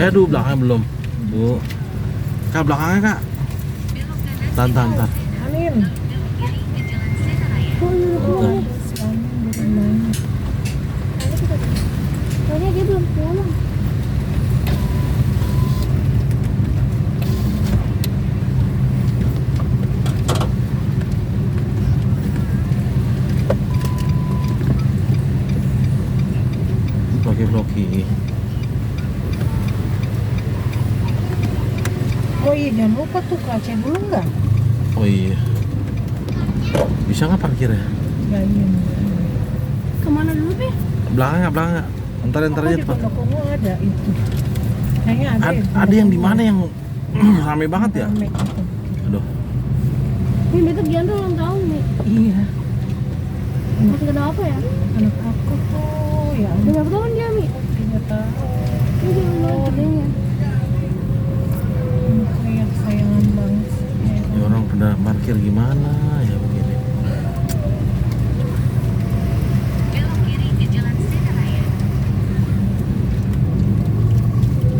Aduh, belakangnya belum. Bu. Kak, belakangnya, Kak. Tahan. Amin. Soalnya dia belum pulang. Bloki. Oh iya, jangan lupa tuh kaca dulu nggak? Oh iya. Bisa nggak parkirnya? Nggak, iya. Kemana dulu, Pi? Belakang. Ntar aja Di cepat. Pondokomo ada itu. Kayaknya ada. Ada yang di mana yang rame banget ya? Rame gitu. Aduh. Ini besok Gianto ulang tahun nih. Iya. Masih kena apa ya? Anak aku tuh ya Udah berapa tahun dia, Mi? 3 tahun. Ini dia ulang gedenya. Kayak kesayangan banget. Ini orang pada parkir gimana ya begini?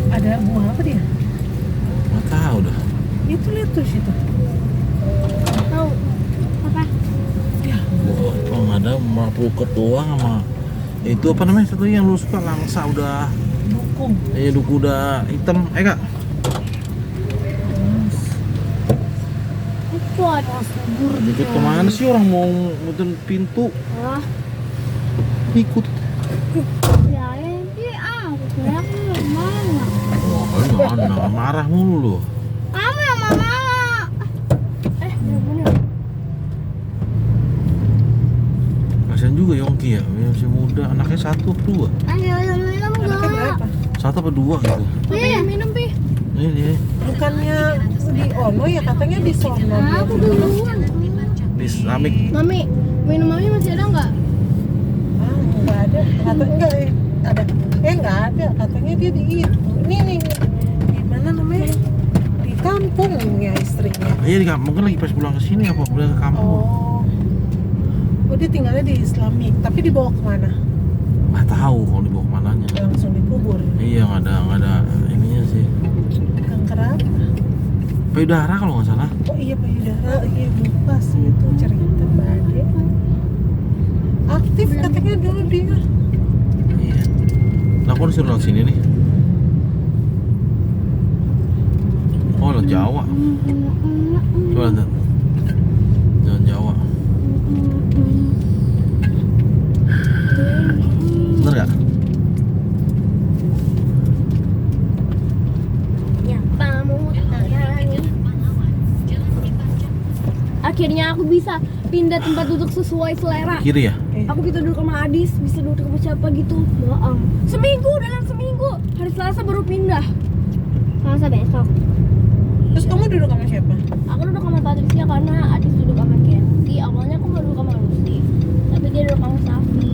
Ada buah apa dia? Nggak tahu dah. Itu lihat tuh situ. Tahu apa? Ya, Oh nggak ada, mau puket doang sama itu apa namanya satu yang lu suka langsa udah. dukung. Duku udah hitam. Kak. Itu ada subur Ikut kemana sih orang mau muter pintu? Wah, Ikut. ya aku kira aku mana? Wah, jangan marah mulu lu. Kamu yang mama. Bener. Kasian juga Yongki ya, masih muda, anaknya 1 apa 2? Ayo minum Anaknya enggak? berapa? 1 apa 2 gitu. Pi, minum, Pi. Ini Bukannya di Ono ya, katanya di sono. Aku duluan. di Islamic. Mami, minum Mami masih ada nggak? Ah, nggak ada. Kata enggak ada. Nggak ada. Katanya dia di itu. Nih. Di mana namanya? Di kampungnya istrinya. Iya, di kampung kan lagi pas pulang ke sini apa pulang ke kampung. Oh, dia tinggalnya di Islami. Tapi dibawa kemana? Nggak tahu kalau dibawa kemananya. Langsung dikubur. Iya, nggak ada ininya sih. Kanker apa? Payudara kalau nggak salah. Oh iya, payudara. Iya, lupa sih itu cerita Mbak Ade. Aktif katanya dulu dia. Iya. Nah, aku disuruh lewat sini nih. Oh, lewat Jawa. Coba lihat. Jalan Jawa. Bener nggak? Akhirnya aku bisa pindah tempat duduk sesuai selera. Kiri ya? Aku bisa duduk sama Adis, bisa duduk sama siapa gitu. Bohong. Dalam seminggu. Hari Selasa baru pindah. Selasa besok. Terus kamu duduk sama siapa? Aku duduk sama Patricia karena Adis duduk sama Kenzi. Awalnya aku mau duduk sama Lucy, tapi dia duduk sama Safi.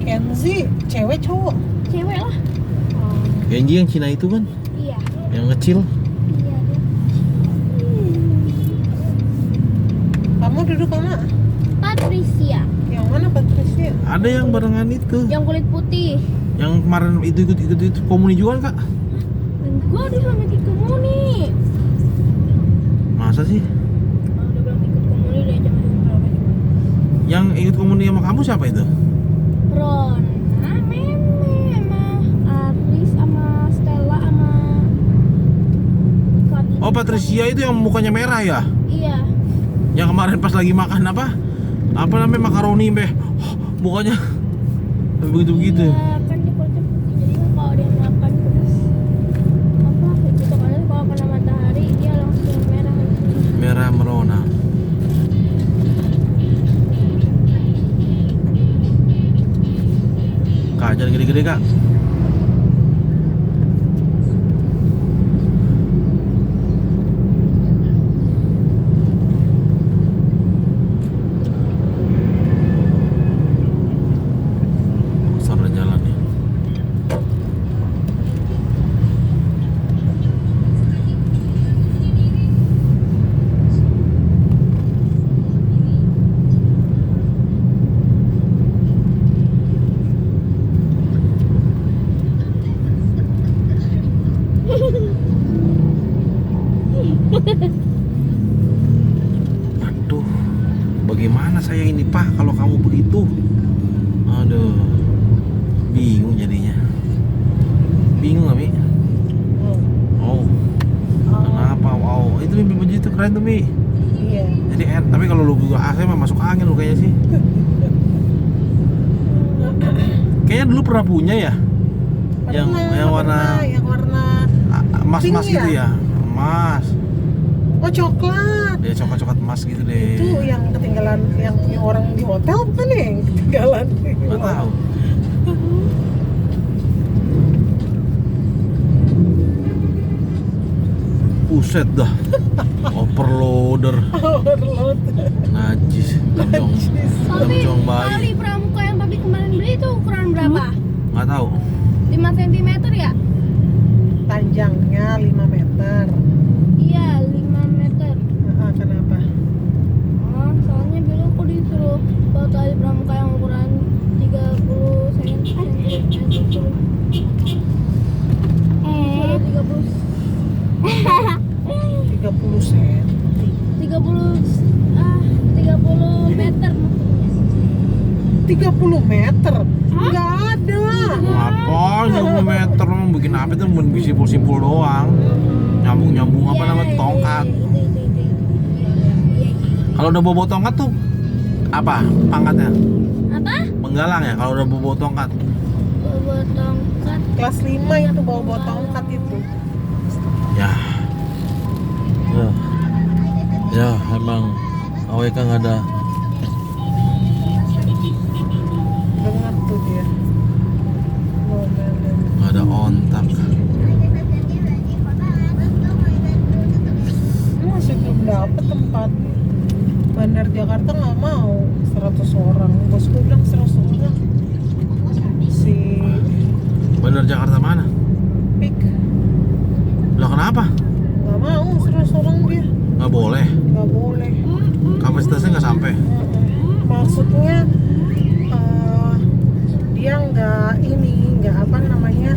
Kenzi, cewek cowok? Cewek lah. Genji yang Cina itu kan? Iya. Yang kecil. Iya dia. Hmm. Kamu duduk sama? Patricia, Yang mana Patricia? Ada yang barengan itu. yang kulit putih. Yang kemarin itu komuni juga kan, Kak? Dan gua udah belum ikut komuni. Masa sih? Udah belum ikut komuni dari jam berapa juga? Yang ikut komuni sama kamu siapa itu? Ron, Meme, sama Aris, sama Stella, sama Fadli. Oh, Patricia itu yang mukanya merah ya? Iya. Yang kemarin pas lagi makan apa? Apa namanya makaroni mukanya begitu. Iya, kan dia kulitnya putih. Jadi kan kalau dia makan terus apa gitu kan kalau kena matahari dia langsung merah gitu. Merah merona. Kak, jangan gede-gede, Kak. Besar jalan ya. Aduh, bagaimana saya ini Pak kalau kamu begitu? Aduh, bingung jadinya. Bingung nggak Mi? Oh, kenapa? Wow, itu Mi baju itu keren tuh Mi. Iya. Jadi tapi kalau lu buka AC mah masuk angin lu kayaknya sih. Kayaknya dulu pernah punya ya. Yang warna emas-emas pink gitu ya? ya. Emas. Oh, coklat. Ya coklat-coklat emas gitu deh. Itu yang ketinggalan, yang punya orang di hotel bukan ya, yang ketinggalan? Nggak tahu. Buset dah. Overloader. Overload. Najis. Papi, Temcong tali bayi. pramuka yang papi kemarin beli itu ukuran berapa? Nggak tahu. 5 cm ya? Panjangnya 5 meter. Iya, 5 meter. Kenapa? Oh, soalnya dulu aku disuruh bawa tali pramuka yang ukuran 30 cm. Disuruh 30 cm. 30 meter maksudnya. 30 meter? Nggak ada. Apa? 20 meter lu bikin apa itu? Mau simpul-simpul doang. Nyambung-nyambung apa Iya, namanya tongkat. Kalau udah bawa tongkat tuh apa pangkatnya? Apa? Penggalang ya kalau udah bawa tongkat. Bawa tongkat. Kelas 5 itu bawa tongkat itu. Ya. Ya emang AWK nggak ada. Dengar tuh dia. Ngomelin. Nggak ada ontak. Masih belum dapet tempat. Bandar Jakarta nggak mau 100 orang. Bos gue bilang 100 orang. Si Bandar Jakarta mana? Pik Lah kenapa? nggak mau 100 orang dia. Nggak boleh. Nggak boleh. Kapasitasnya nggak sampai. Maksudnya dia nggak apa namanya,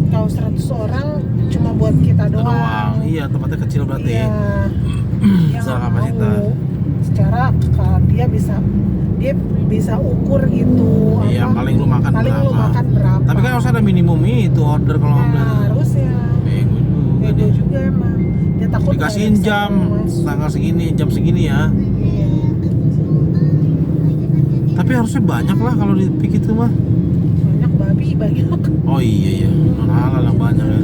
kalau 100 orang cuma buat kita doang. Iya tempatnya kecil berarti. Iya. Dia Secara nggak kapasitas. mau. Secara dia bisa ukur gitu. Iya paling lu makan paling berapa. lu makan berapa. Tapi kan harus ada minimum itu order kalau ngambil. harus ya. Bego juga Bego dia. juga emang. Dia takut Dikasihin nggak ada jam yang masuk. tanggal segini, jam segini ya. Iya. Tapi harusnya banyak lah kalau di Pik itu mah. Banyak babi, banyak. Oh iya non halal yang banyak ya.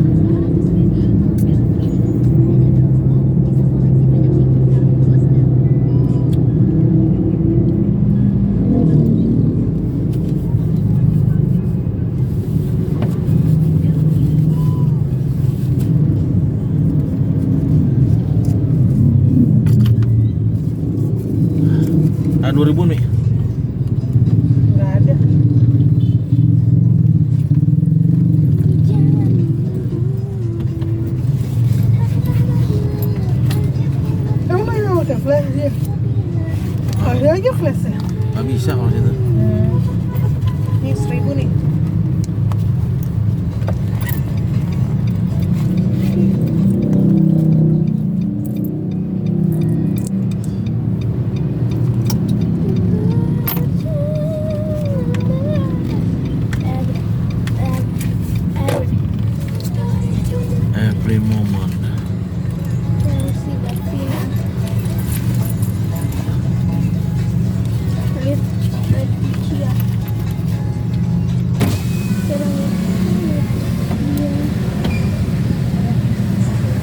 Nah 2000 nih. Nggak ada. Emang mana ada flash dia? Ada aja flashnya. Gak bisa kalau situ. Ini 1000 nih. Every moment.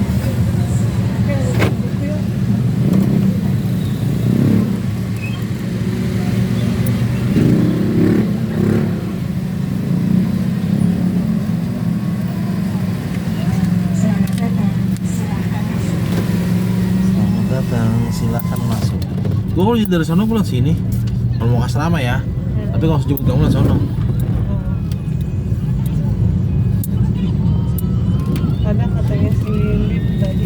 Oke, ada buku yuk. Selamat datang, silakan masuk. Gue kalau dari sana pulang sini. Kalau mau ke asrama ya. Tapi kalau sejemput kamu lah sono. Ada katanya si Lim tadi.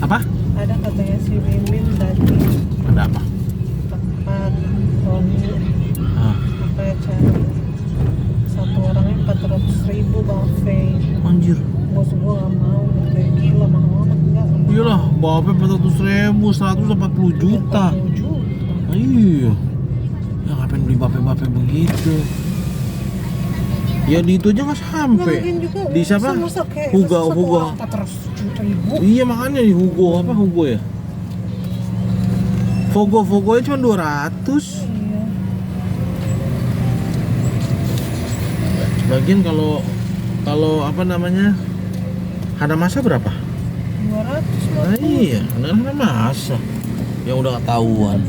Apa? Ada katanya si Lim tadi. Ada apa? Tempat Roni. Ah, Apa ya, cari satu orangnya 400.000 Bang Fei. anjir. Bos gua nggak mau, kayak gila mahal amat enggak. Iyalah, Berapa 400.000, 140 juta. 40 juta. Iya. Ya ngapain beli bape-bape begitu? Ya di itu aja nggak sampai. Lagian juga Di siapa? masa kayak Hugo, satu Hugo. orang 400.000. Iya makanya di Hugo apa Hugo ya? Vogo nya cuma 200. Iya. Bagian kalau apa namanya? Hanamasa berapa? 200 Nah, iya, Hanamasa. Ya udah ketahuan.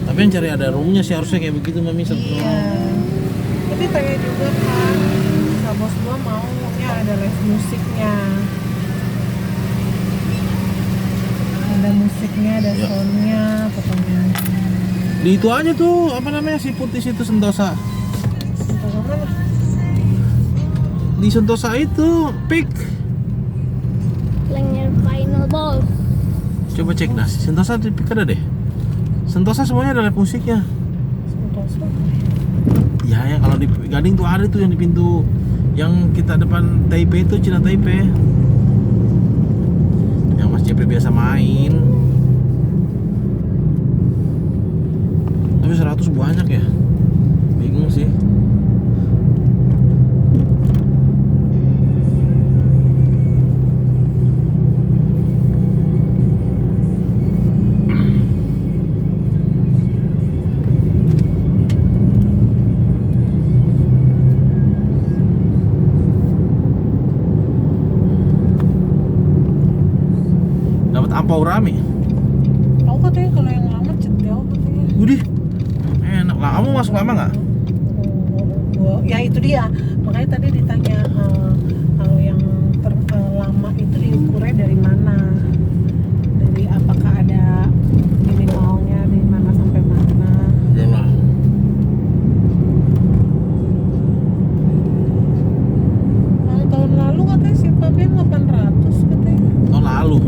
Tapi yang cari ada roomnya sih harusnya kayak begitu Mami. Iya. Tapi tanya juga kan, sama bos gua maunya ada live musiknya. Ada musiknya, ada Ya. soundnya, pokoknya. Di itu aja tuh apa namanya si putih situ Sentosa. Entah mana. Di Sentosa itu Peak. Yang final boss. Coba cek dah. Sentosa di Peak ada deh. Sentosa semuanya ada live musiknya. Sentosa. Ya yang kalau di Gading tuh ada tuh yang di pintu yang kita depan Taipei itu Cina Taipei. Yang Mas JP biasa main. Tapi 100 banyak ya. Bingung sih. Dapat ampau rame. Tahu katanya kalau yang lama cetel katanya. Udih. Enak lah. Kamu masuk lama nggak? Ya itu dia. Makanya tadi ditanya kalau yang lama itu diukurnya dari mana? Dari apakah ada minimalnya dari mana sampai mana? Iyalah. Tahun lalu katanya si Fabian 800 katanya. Tahun lalu.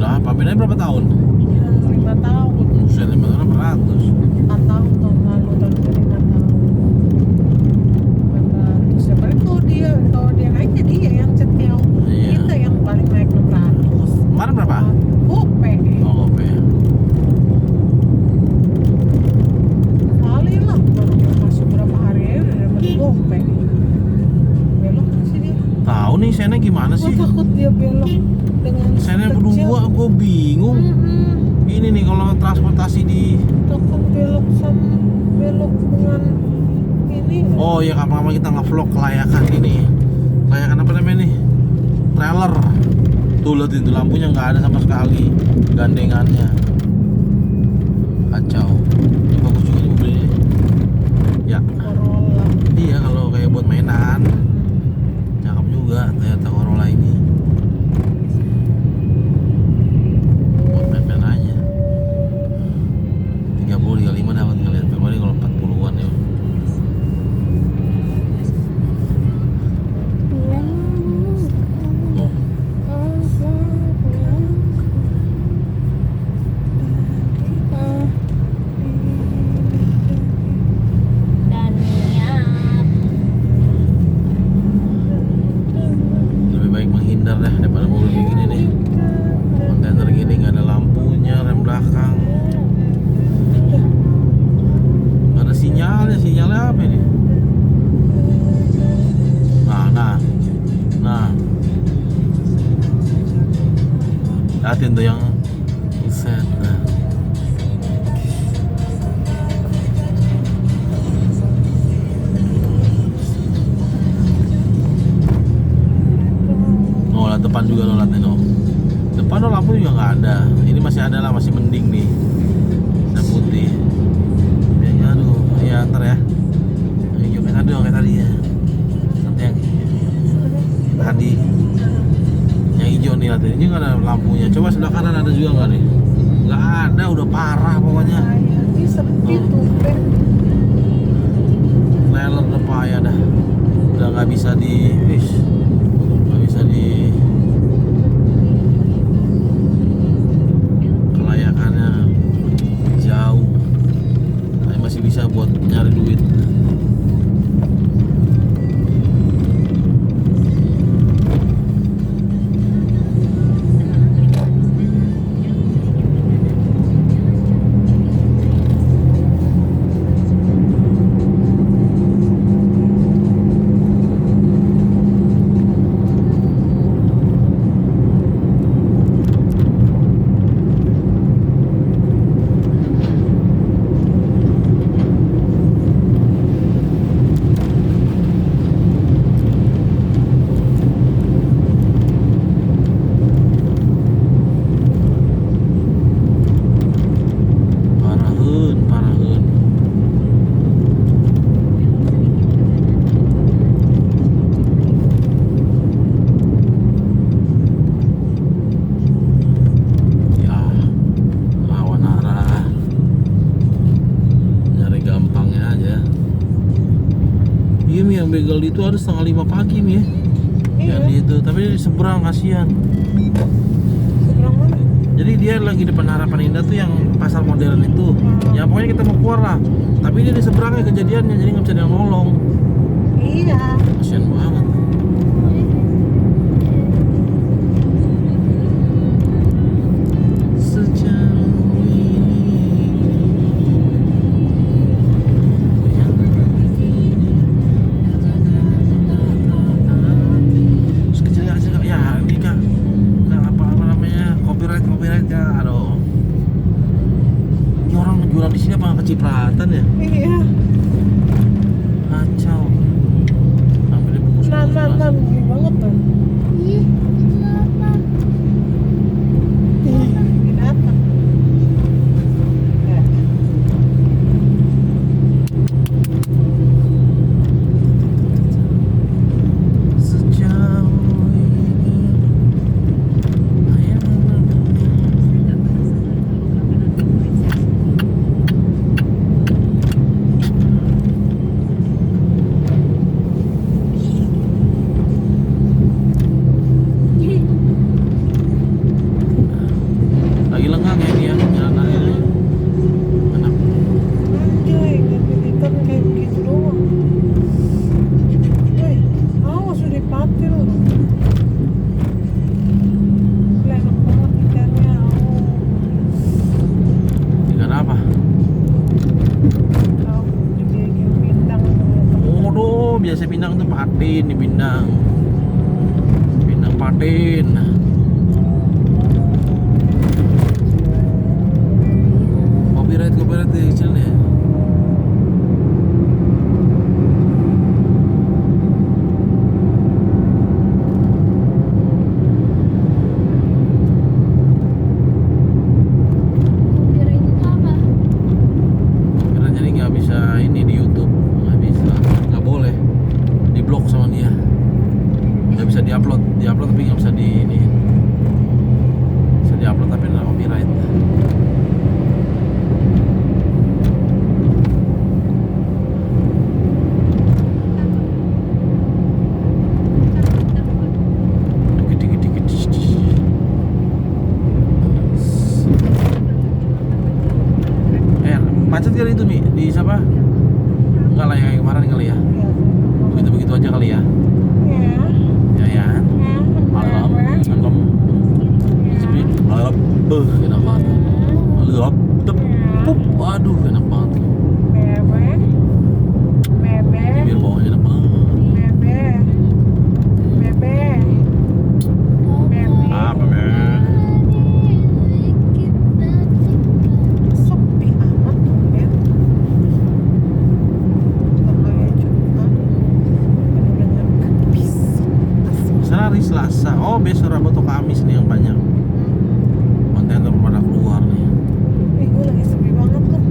Lah, pamernya berapa tahun? 5 tahun. Buset, 5 tahun 800. 4 tahun tahun lalu, tahun ini 5 tahun. 800. Ya paling kalau dia naik ya dia yang cetil. Iya. Kita yang paling naik 600. Kemarin berapa? Gope. Oh, gope. Kali lah baru masuk berapa hari aja udah dapat gope. Belok nggak sih dia? Tahu nih Sena gimana Gua sih? takut dia belok dengan Sena yang kecil. kedua gue bingung. Ini nih kalau transportasi di Takut belok dengan ini. oh ya kapan-kapan kita nge-vlog kelayakan ini. Kelayakan apa namanya nih? Trailer. Tuh lihat itu lampunya nggak ada sama sekali. Gandengannya. Kacau. Ini bagus juga nih mobil ini. Ya. Corolla. Iya kalau kayak buat mainan. Cakep juga Toyota Corolla ini. Buat main-main aja. 30 35 dapat ngeliat. Kecuali kalau 40-an ya. Tuh. Dan niat. Lebih baik menghindar deh daripada mobil kayak gini nih. Kontainer gini nggak ada lampunya, rem belakang. Nggak ada sinyalnya apa ini? Nah. Liatin tuh yang buset. Nah. Oh, lihat depan juga lo liatin lo. Depan lo lampu juga nggak ada. Ini masih ada lah, masih mending nih. Ada putih. Ya, aduh, ya ntar ya. Ayo kayak tadi dong, kayak tadi ya. Nanti yang tadi yang hijau nih liatin. Ini nggak ada lampunya. Coba sebelah kanan ada juga nggak nih? Nggak ada, udah parah pokoknya. Ini sepi tuh Ben. Trailer udah payah dah. Udah nggak bisa nggak bisa di kelayakannya jauh. Tapi masih bisa buat nyari duit. yang begal itu ada 4:30 pagi nih ya. Iya. Yang di itu, tapi di seberang kasihan. Seberang mana? Jadi dia lagi depan Harapan Indah tuh yang pasar modern itu. Ya pokoknya kita mau keluar lah. Tapi dia di seberangnya kejadiannya, jadi nggak bisa dia nolong. Iya. Kasihan banget. Sejauh ini. Terus kecil ya ini kak, nggak apa namanya copyright ya, aduh. Ini orang jualan di sini apa nggak kecipratan ya? Iya. Kacau. Sampai dibungkus. Nan, gini banget tuh. Ih, itu apa? Binatang. Ya. Sejauh ini lagi lenggang ya dia jalanan ini. Enak. Anjay, ngeliatan kayak begitu doang. Woi, awas udah dipatil loh. Enak banget ikannya. Ikan apa? Tahu dibikin pindang. Waduh, biasa Pindang tuh patin di Pindang. Pindang patin. Copyright deh kecilnya. Copyright itu apa? Karena jadi nggak bisa ini di YouTube, nggak bisa, nggak boleh, di blok sama dia, nggak bisa diupload tapi nggak bisa di ini, bisa diupload tapi nggak copyright. Macet kali itu Mi di siapa? Enggak lah yang kemarin kali ya. Begitu aja kali ya. Ya. Ya. Malam, sepi. Malam, enak banget. Malam, pup, waduh enak banget. Bibir bawahnya enak banget. Apa men? Sepi amat tuh, Ben. Kayak Jumat. Bener-bener habis. Sana hari Selasa. Oh besok Rabu atau Kamis nih yang banyak. Kontainer pada keluar nih. Gue lagi sepi banget loh.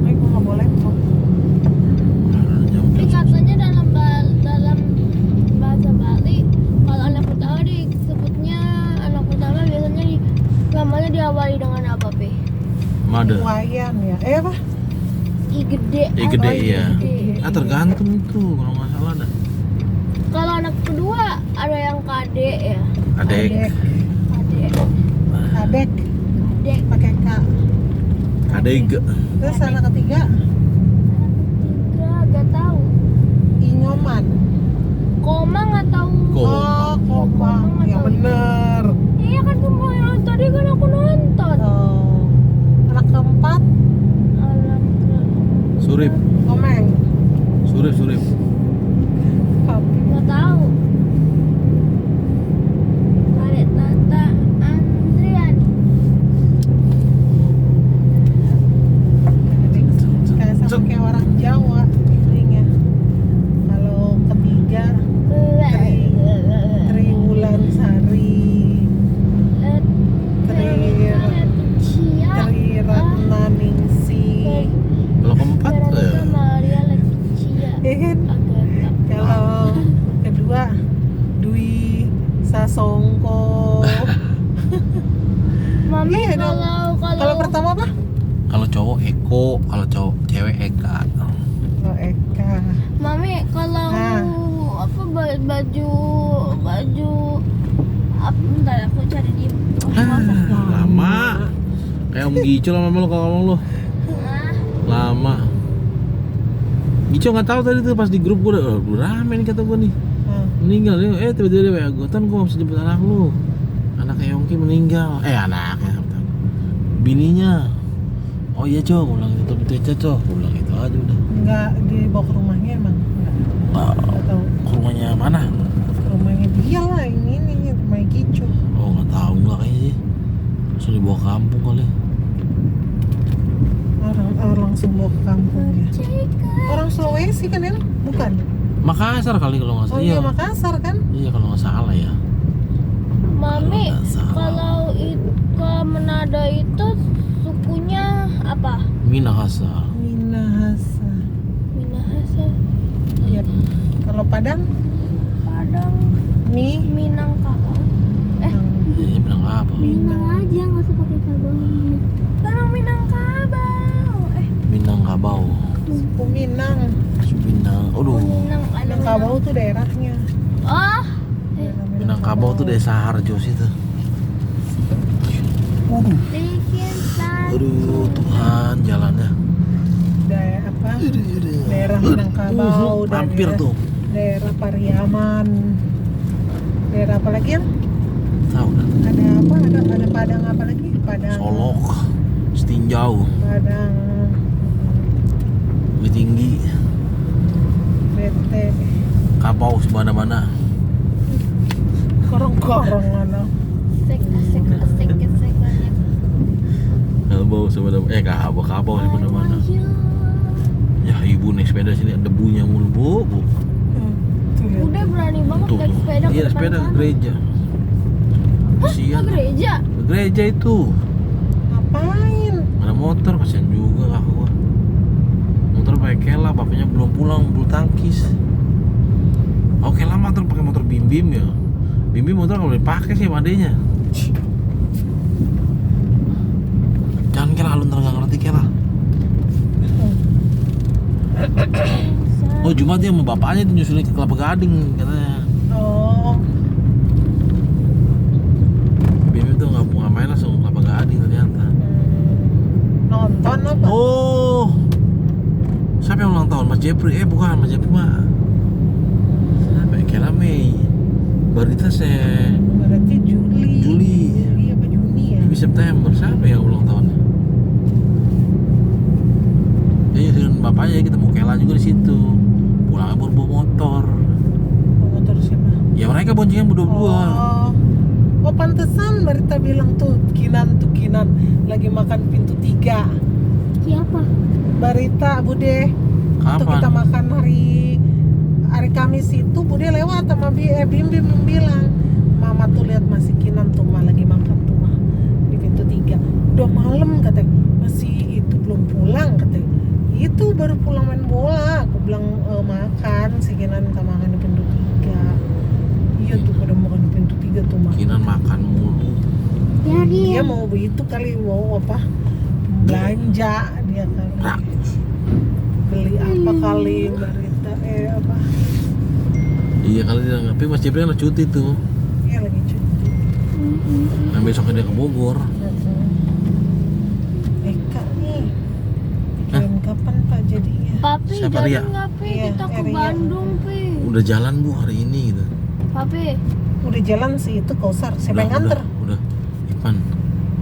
Gue nggak boleh kok. Tapi katanya dalam bahasa Bali, kalau anak pertama disebutnya anak pertama biasanya namanya diawali dengan apa, Pe? Made. Wayan ya. Apa? I gede. I gede Oh, iya. gede. Ah tergantung itu kalau nggak salah dah. Kalau anak kedua ada yang kade ya. Adek. Kade. Kadek. Kade. Pakai K. Adeg. Terus anak ketiga Tiga gak tahu. Inyoman. Koma nggak tahu. Oh, Komang. Ya bener. Iya kan kemarin tadi kan aku nonton. Oh. Anak keempat Anak Surip. Komeng. Surip. Papi. nggak tahu. Kade Tata Andrian. Kayak sama kayak orang Jawa ininya. Kalau ketiga Triwulan Sari. Tri Ratna Ningsih. Kalau keempat Maria Leticia. Ya kan? Agatha. Kalau kedua Dwi Sasongko. Mami Iya dong. Kalau pertama apa? kalau cowok Eko, kalau cowok cewek Eka. Oh, Eka. baju apa, bentar aku cari di Lama. Kayak Om Gico lama lu kalau ngomong lu. nah, Lama. Gico nggak tahu tadi tuh pas di grup gua udah rame nih kata gua nih. Meninggal ya. Tiba-tiba dia WA gua, "Tan, gua nggak bisa jemput anak lu. Anaknya Yongki meninggal." Anaknya. Bininya. Oh iya, Cok, gua bilang gitu. Betul aja, Cok. Gua bilang gitu aja udah. Enggak dibawa ke rumahnya emang? Nah, Enggak tahu. ke rumahnya mana? Ke rumahnya dia lah, ini rumah Gico. Oh, nggak tahu nggak kayaknya sih. Langsung dibawa kampung kali. Orang langsung bawa ke kampung ya. Orang Sulawesi kan ya? Bukan? Makassar kali kalau nggak Oh salah. iya, Makassar kan? Iya kalau nggak salah ya. Mami, Kalau nggak salah. kalau ke Manado itu sukunya apa? Minahasa. Minahasa. Minahasa. Iya. Kalau Padang? Padang, Minangkabau. Iya bilang apa? Minang aja, nggak usah pakai kabau. Sekarang Minangkabau. Minangkabau. Suku Minang. Minang. Aduh. Minangkabau tuh daerahnya. Oh, Minangkabau tuh desa Harjo situ. bikin Aduh Tuhan jalannya. Daerah Minangkabau. Hampir tuh. Daerah Pariaman. Daerah apa lagi yang? Tahu dah. Ada apa? Ada Padang apa lagi? Padang. Solok, Setinjau, Padang. Bukit Tinggi, Bete. Kapau semana-mana. Korong-korong mana? asik banyak. Kapau semana-mana. Kapau semana-mana. Ya ibu naik sepeda sini debunya mulu bu. Tuh lihat. Udah berani banget Tuh. naik sepeda Iya ke depan sepeda ke sana. gereja. Ke Kasian. gereja? Ke gereja itu. Ngapain? Ada motor kasian juga kakak gua. Motor pakai Kela, bapaknya belum pulang, bulu tangkis. Oke lah motor pakai motor Bim ya. Bim motor nggak boleh dipakai sih sama adenya. Jangan Kela, lu ntar nggak ngerti Kela. Oh Jumat dia sama bapaknya tuh nyusulin ke Kelapa Gading katanya. Oh, Bim tuh nggak main langsung ke Kelapa Gading ternyata. nonton apa? Oh, siapa yang ulang tahun? Mas Jepri? Bukan, Mas Jepri mah. Siapa ya? Kela Mei. Barita Berarti Juli. Juli. Juli apa Juni ya? Ini September. Siapa yang ulang tahunnya? Ya nyusulin bapaknya kita mau Kela juga di situ. Pulangnya bawa motor. Oh, motor siapa? Ya mereka boncengan berdua. Oh, pantesan Barita bilang tuh Kinan lagi makan pintu 3. Siapa? Barita Bude. Waktu Kapan? kita makan hari Kamis itu Bude lewat sama Bim bilang, "Mama tuh lihat masih Kinan tuh mah lagi makan tuh mah di pintu 3. Udah malam katanya. Masih itu belum pulang katanya. Itu baru pulang main bola." Aku bilang makan si Kinan minta makan di pintu 3. Iya tuh pada makan di pintu 3 tuh mah. Kinan makan mulu. Ya Dia dia. mau begitu kali, mau apa? Belanja dia kali. Rakus. Beli apa kali Barita apa? Iya kali dia, tapi Mas Jepri kan cuti tuh. Iya lagi cuti. Nah besoknya dia ke Bogor. Eka nih. Pikirin kapan Pak jadinya? Papi Siapa jalan Ria? nggak Pi? Iya, Kita ke Ria. Bandung Pi. Udah jalan bu hari ini gitu. Papi, Udah jalan sih itu Kausar. Siapa yang nganter? Udah. Ipan.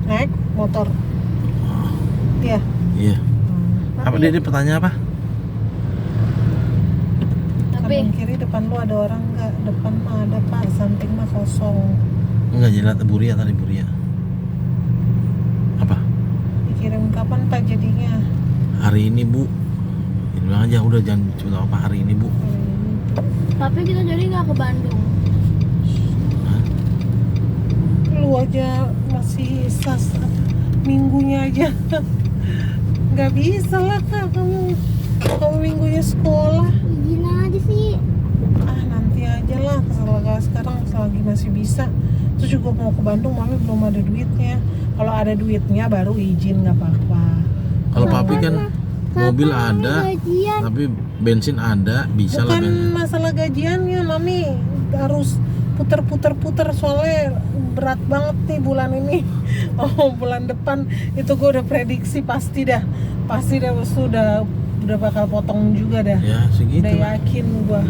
Naik motor. Iya. Iya. Apa dia pertanyaan apa? Papi. Kanan kiri depan lu ada orang nggak? Depan mah ada Pak, samping mah kosong. Enggak jelas Buria tadi Buria. Apa? Dikirim kapan Pak jadinya? Hari ini bu. Ini bilang aja udah jangan cerita apa hari ini bu. Papi kita jadi nggak ke Bandung? Hah? Lu aja masih minggunya aja nggak bisa lah Kak, kamu minggunya sekolah. Izin aja sih. Nanti aja lah sekarang selagi masih bisa. Terus juga mau ke Bandung mami belum ada duitnya. Kalau ada duitnya baru izin nggak apa-apa. Kalau papi kan Mobil Kapan ada, gajian? tapi bensin ada, bisa lah Bukan bensin. masalah gajiannya, Mami harus puter soalnya berat banget nih bulan ini. Oh, bulan depan itu gue udah prediksi pasti dah udah bakal potong juga dah. Ya segitu Udah lah. yakin gue.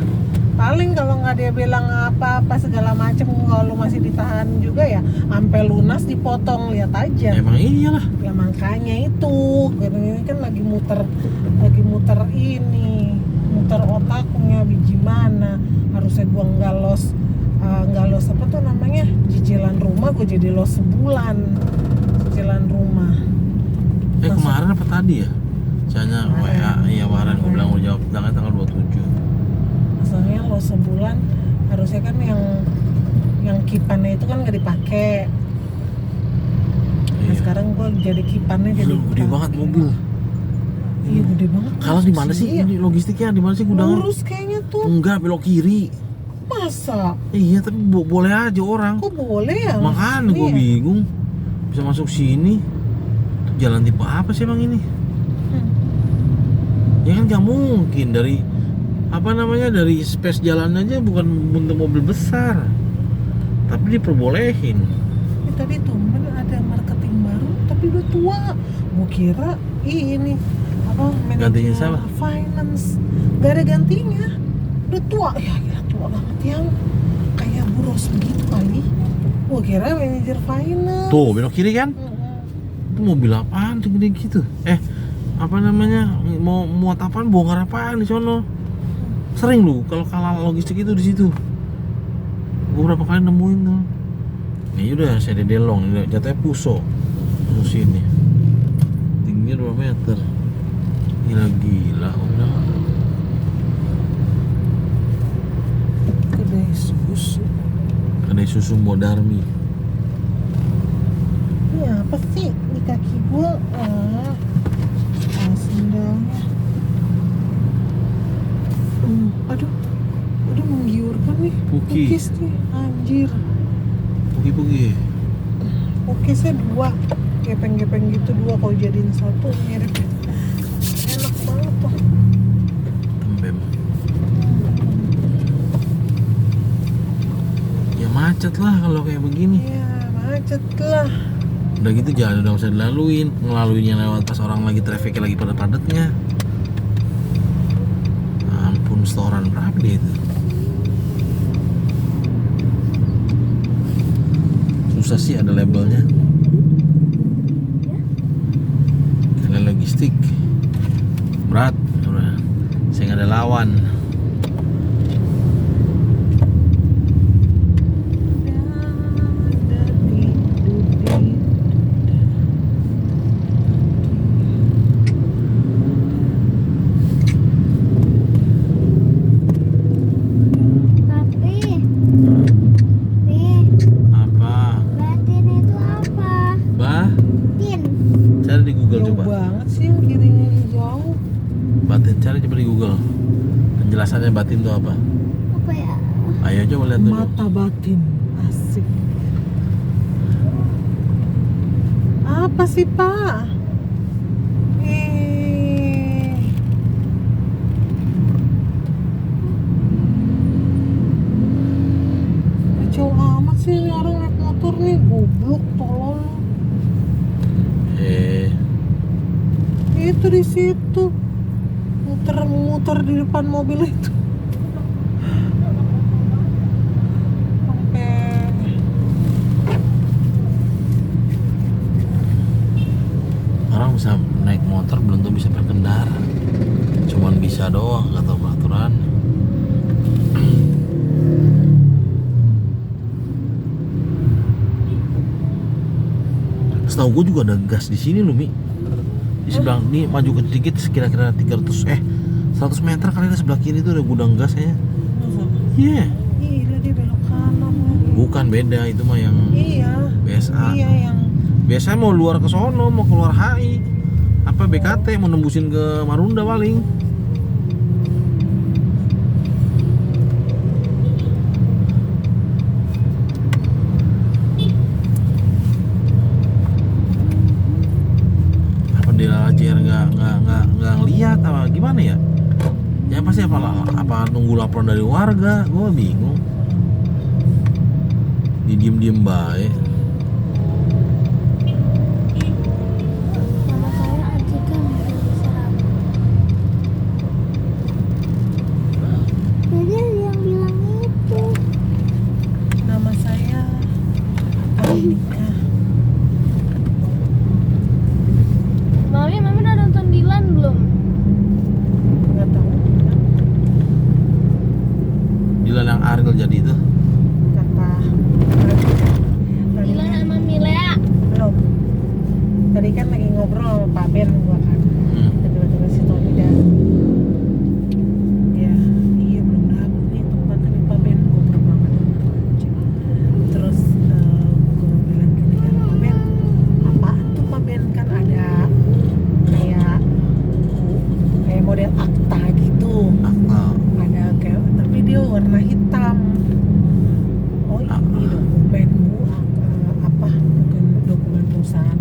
Paling kalau nggak dia bilang apa-apa segala macem, kalau masih ditahan juga ya sampai lunas dipotong, lihat aja. Emang iyalah. Ya makanya itu ini kan lagi muter ini, muter otaknya gimana. Harusnya gua nggak los apa tuh namanya, cicilan rumah, gue jadi los sebulan cicilan rumah. Kemarin apa tadi ya? Saya WA, iya kemarin gue bilang udah jawab tanggal 27. Masalahnya los sebulan harusnya kan yang kipannya itu kan nggak dipakai. Nah, Iya. sekarang gue jadi kipannya jadi Gila, gede banget dipakai. mobil. Iya gede banget. Kalau di mana sih Iya. ini logistiknya? Di mana sih gudangnya? Lurus kayaknya tuh. Enggak, belok kiri. Masa? Iya, tapi boleh aja orang. Kok boleh ya? Makanya gue Iya. bingung bisa masuk sini. Jalan tipe apa sih emang ini? Hmm. Ya kan nggak mungkin dari dari space jalan aja bukan untuk mobil besar, tapi diperbolehin. Tadi tumben ada marketing baru tapi udah tua. Gue kira ini apa, Gantinya manajer siapa? finance. Gak ada gantinya. Udah tua. Ya gila, tua banget, yang kayak buros begitu kali. Gue kira manajer finance. Tuh belok kiri kan? Mm-mm. Itu mobil apaan tuh gede gitu? Mau muat apaan, bongkar apaan di sono? Sering lu kalau kalah logistik itu di situ. Gue berapa kali nemuin tuh. Ini udah saya delong, ini jatuhnya puso sini. Tingginya 2 meter. Gila udah. Kedai susu Modarmi. Ini apa sih di kaki gue? Sendalnya. Aduh, menggiurkan nih. Puki. Pukis nih, anjir. Pugi. Pukisnya 2, gepeng-gepeng gitu 2, kalau jadiin 1 mirip. Enak banget tuh. Tembem. Ya macet lah kalau kayak begini. Iya, macet lah. Udah gitu jalan udah usah dilaluin, ngelaluinnya lewat pas orang lagi trafficnya lagi pada padatnya. Ampun, setoran berapa dia itu? Susah sih ada labelnya. Kalian logistik berat, udah saya nggak ada lawan. Tapi, Apa? batin itu apa? Bah? Tin. Cari di Google Jauh coba. banget sih yang kirinya jauh. Batin, cari coba di Google. Penjelasannya batin itu apa? Apa ya? Ayo coba lihat dulu. Mata batin, asik. Apa sih Pak? Kacau amat sih ini orang naik motor nih, goblok, tolol. Itu di situ muter di depan mobil itu. Orang bisa naik motor belum tentu bisa berkendara, cuman bisa doang kata peraturan. Setahu gue juga ada gas di sini loh, Mi. Di sebelah ini maju ke sedikit kira-kira 100 meter kali di sebelah kiri itu ada gudang gasnya. Masa? Iya. Gila, dia belok kanan lagi. Bukan, beda itu mah yang Iya. BSA. Iya, yang Biasanya mau luar ke sono, mau keluar HI, apa BKT mau nembusin ke Marunda paling. Apa dia JR nggak ngeliat apa gimana ya? Ya pasti apa nunggu laporan dari warga, gue bingung. Diem baik. Nama saya Ajika Serap. Jadi yang bilang itu. Nama saya Alika. Mami udah nonton Dilan belum? Nggak tahu Dilan yang Ariel jadi itu. kata Dilan sama Milea. belum. Tadi kan lagi ngobrol sama Pak Ben gua kan. Tiba-tiba si Tony datang. Ya, iya belum dapet nih tempatnya nih Pak Ben. Gua pernah banget. Terus gua bilang gini kan, Pak Ben, apaan tuh Pak Ben? Kan ada kayak model akta gitu. Ada kayak, tapi dia warna hitam. Oh ini dokumen bu, apa dokumen perusahaan.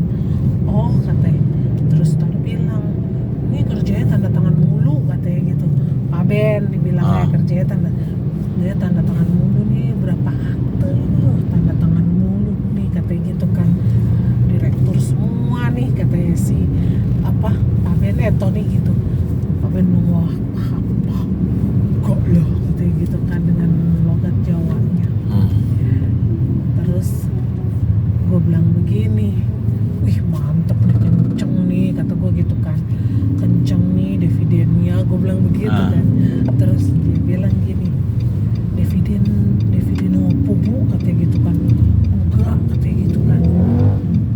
Oh katanya. Terus tadi bilang, ini kerjanya tanda tangan mulu katanya gitu. Pak Ben dibilang kerjanya tanda tangan mulu nih, berapa akte ini, tanda tangan mulu nih katanya gitu kan. Direktur semua nih katanya si apa Pak Ben Tony gitu. Pak Ben wah apa kok loh katanya gitu kan dengan logat Jawanya. Terus gue bilang begini, wih mantep nih, kenceng nih kata gue gitu kan, kenceng nih dividennya, gue bilang begitu kan. Terus dia bilang gini, dividen apa bu katanya gitu kan, enggak katanya gitu kan,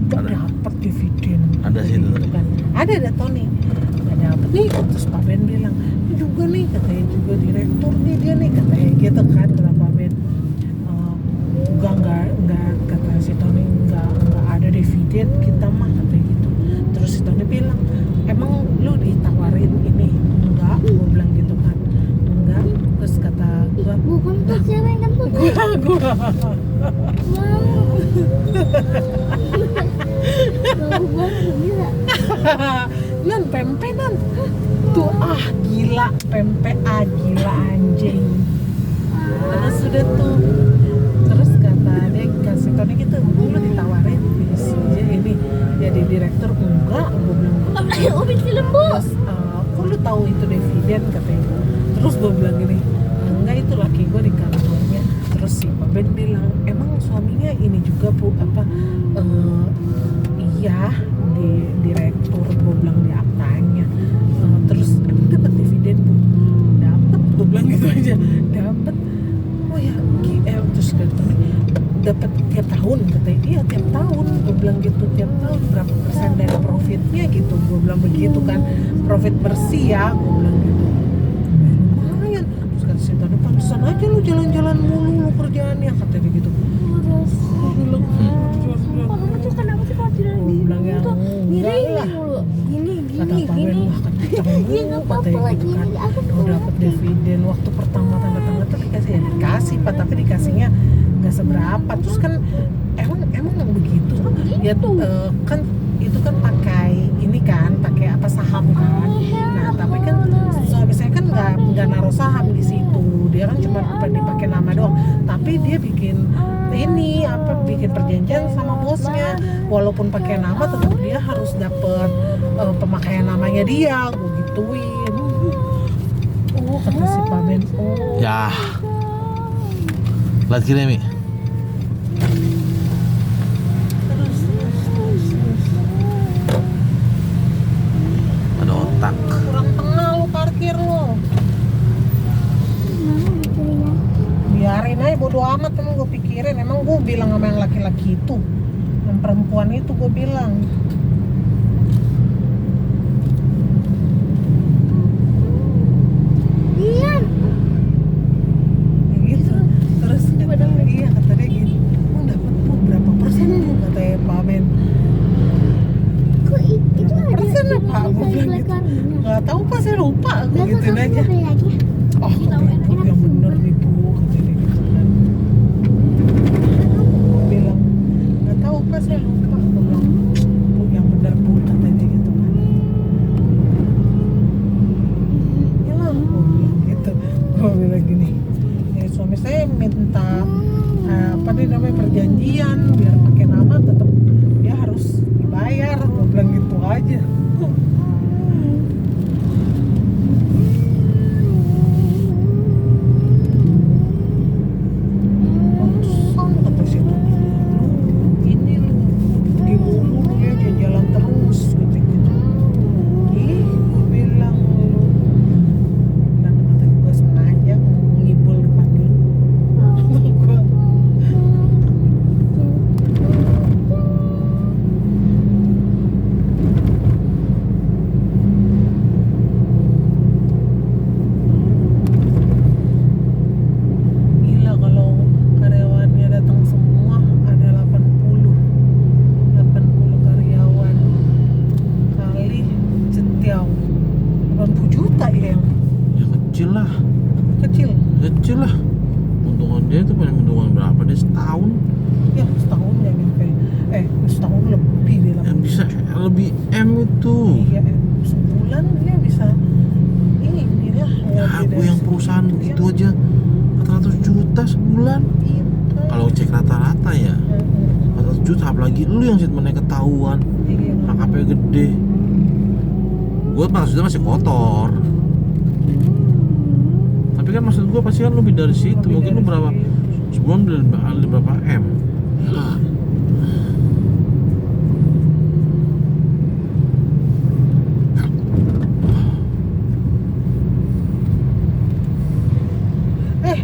enggak dapet dividen Ada sih itu gitu kan. Ada Tony nggak dapet nih. Terus Pak Ben bilang ini juga nih katanya, juga direktur nih dia nih katanya gitu kan, kata Pak Ben. Enggak kata si Tony, enggak ada dividen kita mah katanya gitu. Terus si Tony bilang, emang lu ditawarin ini? Enggak, gue bilang gitu kan, enggak. Terus kata gue, Bukan tuh cewek kan tuh. gua Bau banget gila. nan pempek nan tuh gila pempek gila anjing. Terus sudah tuh, terus kata dia kasih Tony gitu, lu ditawarin ini jadi direktur? Enggak, gue bilang gitu. Ubin film bu. Terus kok lu tahu itu dividen katanya. Terus gue bilang gini, enggak itu laki gue di kantornya. Terus si Pak Ben bilang, emang suaminya ini juga bu apa iya di direktur, gue bilang di aktanya. Terus emang dapat dividen bu? Dapat, gue bilang gitu aja, dapat. Oh ya, terus katanya dapat tiap tahun katanya. Iya tiap tahun, gue bilang gitu, tiap tahun berapa persen dari profitnya gitu, gue bilang begitu kan, profit bersih ya, gue bilang gitu. Lumayan. Terus kata si Tony, pantesan aja lu jalan-jalan mulu lu kerjaannya katanya gitu. Terus. Gue bilang, Kamu tuh kenapa sih kalau tidak Gua bilang ya, tuh enggak miring lah. mulu. Gini kata Pak Ben, wah kenceng Iya bu nggak apa-apa katanya lagi gitu kan. aku Udah dapat dividen waktu pertama tanda tangan tuh dikasih, ya dikasih Pak, tapi dikasihnya nggak seberapa. Terus kan emang begitu ya kan, itu kan pakai ini kan, pakai apa saham kan. Nah tapi kan suami saya kan nggak naruh saham di situ, dia kan cuma dipakai nama doang. Tapi dia bikin ini apa, bikin perjanjian sama bosnya, walaupun pakai nama tetap dia harus dapet pemakaian namanya dia, gue gituin. Oh kata si Pak Ben, oh Ya. Lihat kiri Mi. terus Ada otak. kurang tengah lu parkir lu. Biarin aja, bodo amat. Emang gue pikirin, emang gue bilang sama yang laki-laki itu, yang perempuan itu gue bilang, Dian. ya gitu. Terus kata dia, kata dia gini, emang dapat bu berapa persen bu katanya Pak Ben. Kok itu Berapa ada persen ya Pak? Gue bilang gitu. Gak tahu Pak, saya lupa. Gue gituin aja. Oh itu yang bener nih bu katanya gitu kan. Gue bilang gak tahu Pak, saya lupa. Gue bilang bu yang bener bu katanya gitu kan. lebih M itu. Iya, sebulan dia bisa inilah Ya, aku yang perusahaan begitu aja 400 juta sebulan. Iya, betul. Kalau cek rata-rata ya 400 juta, apalagi lu yang statementnya ketahuan, Iya. KKP gede. Gue 400 juta masih kotor. Tapi kan maksud gue pasti kan lebih dari situ. Lebih Mungkin lu dari berapa situ. sebulan beli berapa M? Eh,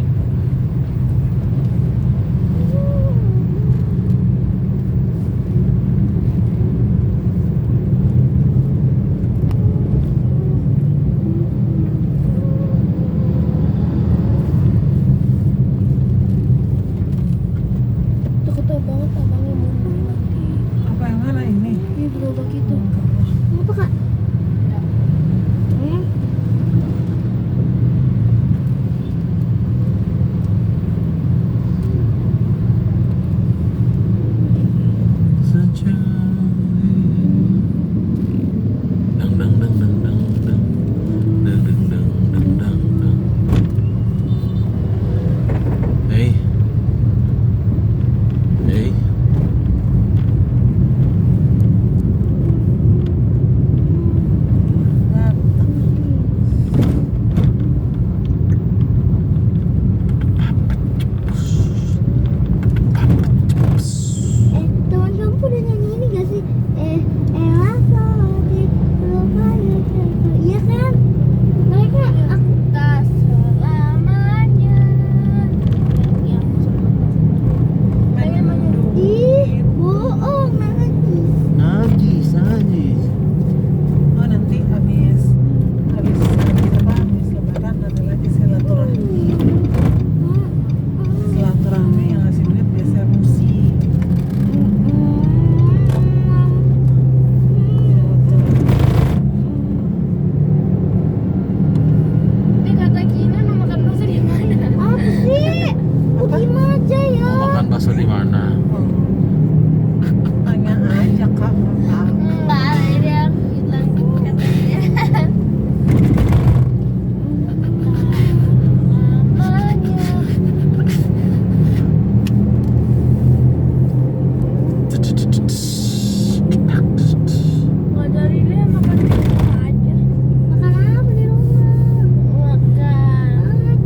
Takut banget abangnya mundur nanti. apa yang mana ini? Ini gerobak itu. Kenapa kak? Dang dang dang dang dang dang dang dang dang dang dang dang. Hey, hey. Teman kamu udah nyanyi ini gak sih? Langsung di lupa ya. Iya kan? Mereka aku tak selamanya. Yang ih, bohong lagi. Najis, najis. Oh, nanti habis lebaran ada lagi silaturahmi. Silaturahmi yang ngasih duit biasa musik. Tapi kata Kina mau makan bakso di mana? Apa sih? Apa? Gimana aja ya? Mau makan bakso di mana? Tanya aja kak, nggak tahu. Enggak, dia bilang katanya. Ngajarin dia makan di rumah aja. Makan apa di rumah? Makan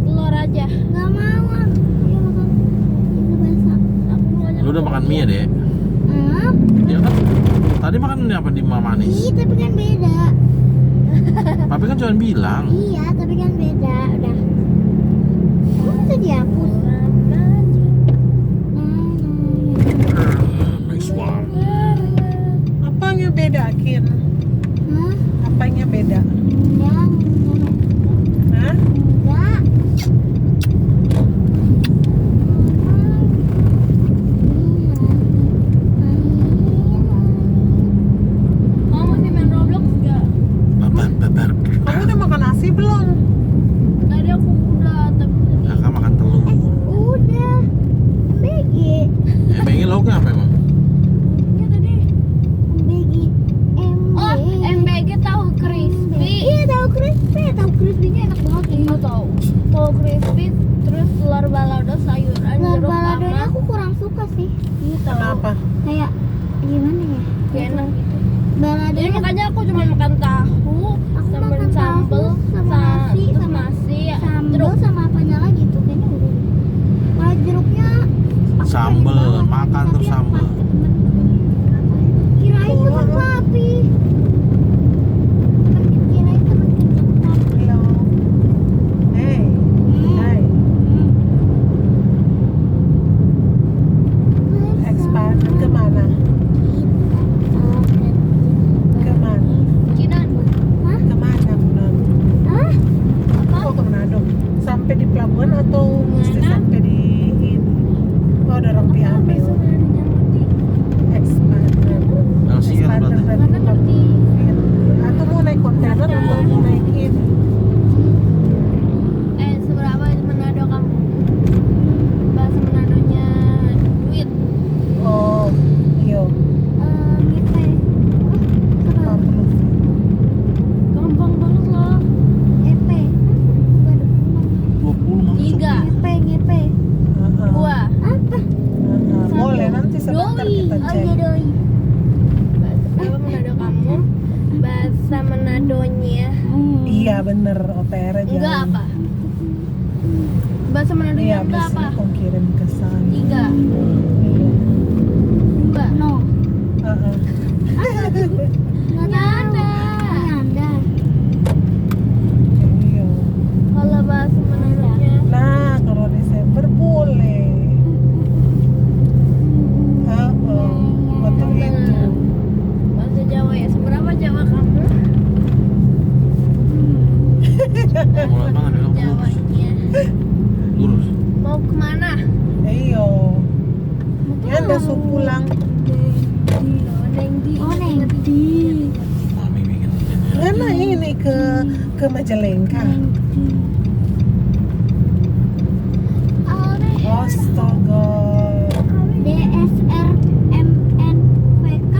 telur aja. Gak mau. Dia makan itu basah. Aku mau Lu udah makan mie ya, Dek? Ya kan? Tadi makan apa di Manis? Iya, tapi kan beda. Tapi kan cuma bilang. Iya, tapi kan beda. Udah. Kok bisa dihapus? Next one. Apanya beda, Kin? Hah? Apanya beda? Enggak. Hah? Enggak. Kamu masih main Roblox enggak? Babar. Kamu udah makan nasi belum? Tadi aku udah, tapi tadi Kakak makan telur. udah. MBG. Emangnya lauknya apa emang? Ya tadi. MBG. Oh, MBG tahu crispy. Iya, tahu crispy. Tahu crispy-nya enak banget. Iya, tahu. Tahu crispy terus telur balado sayuran jeruk baladonya aku kurang suka sih. Iya, tahu. Kenapa? Kayak gimana ya? Gak enak gitu. Balado. Jadi makanya aku cuma makan tahu, sama sambal, sama nasi, sama sambal sama apanya lagi tuh kayaknya udah. Kalau jeruknya aku Sambal, pengen banget, makan tapi terus aku sambal. pas ke temen. Kirain temen papi. Kirain temen papi. Halo. Hey. Hai. Expand kemana? Kemana? Cinan. Hah? Kemana, Bulan? Hah? Apa? Oh, ke Manado. Sampai di pelabuhan atau mesti Mana? sampai di ini? Oh, ada orang diambil. Sebenarnya bener OTR aja. Enggak apa? Bahasa Manado Iya, enggak apa? biasanya kau kirim ke sana. 3 Iya. enggak no Heeh. nyandar Iya. kalau bahasa Manadonya Nah, kalau Desember boleh. Betul itu. bahasa Jawa ya. Seberapa Jawa kamu? Mulai banget belok lurus. Jawanya Lurus. mau kemana? Iyo. Ya udah suruh pulang. Nengdi. Mami bikin hujannya. Karena ini ke Majalengka. Astaga. DSRMNPK.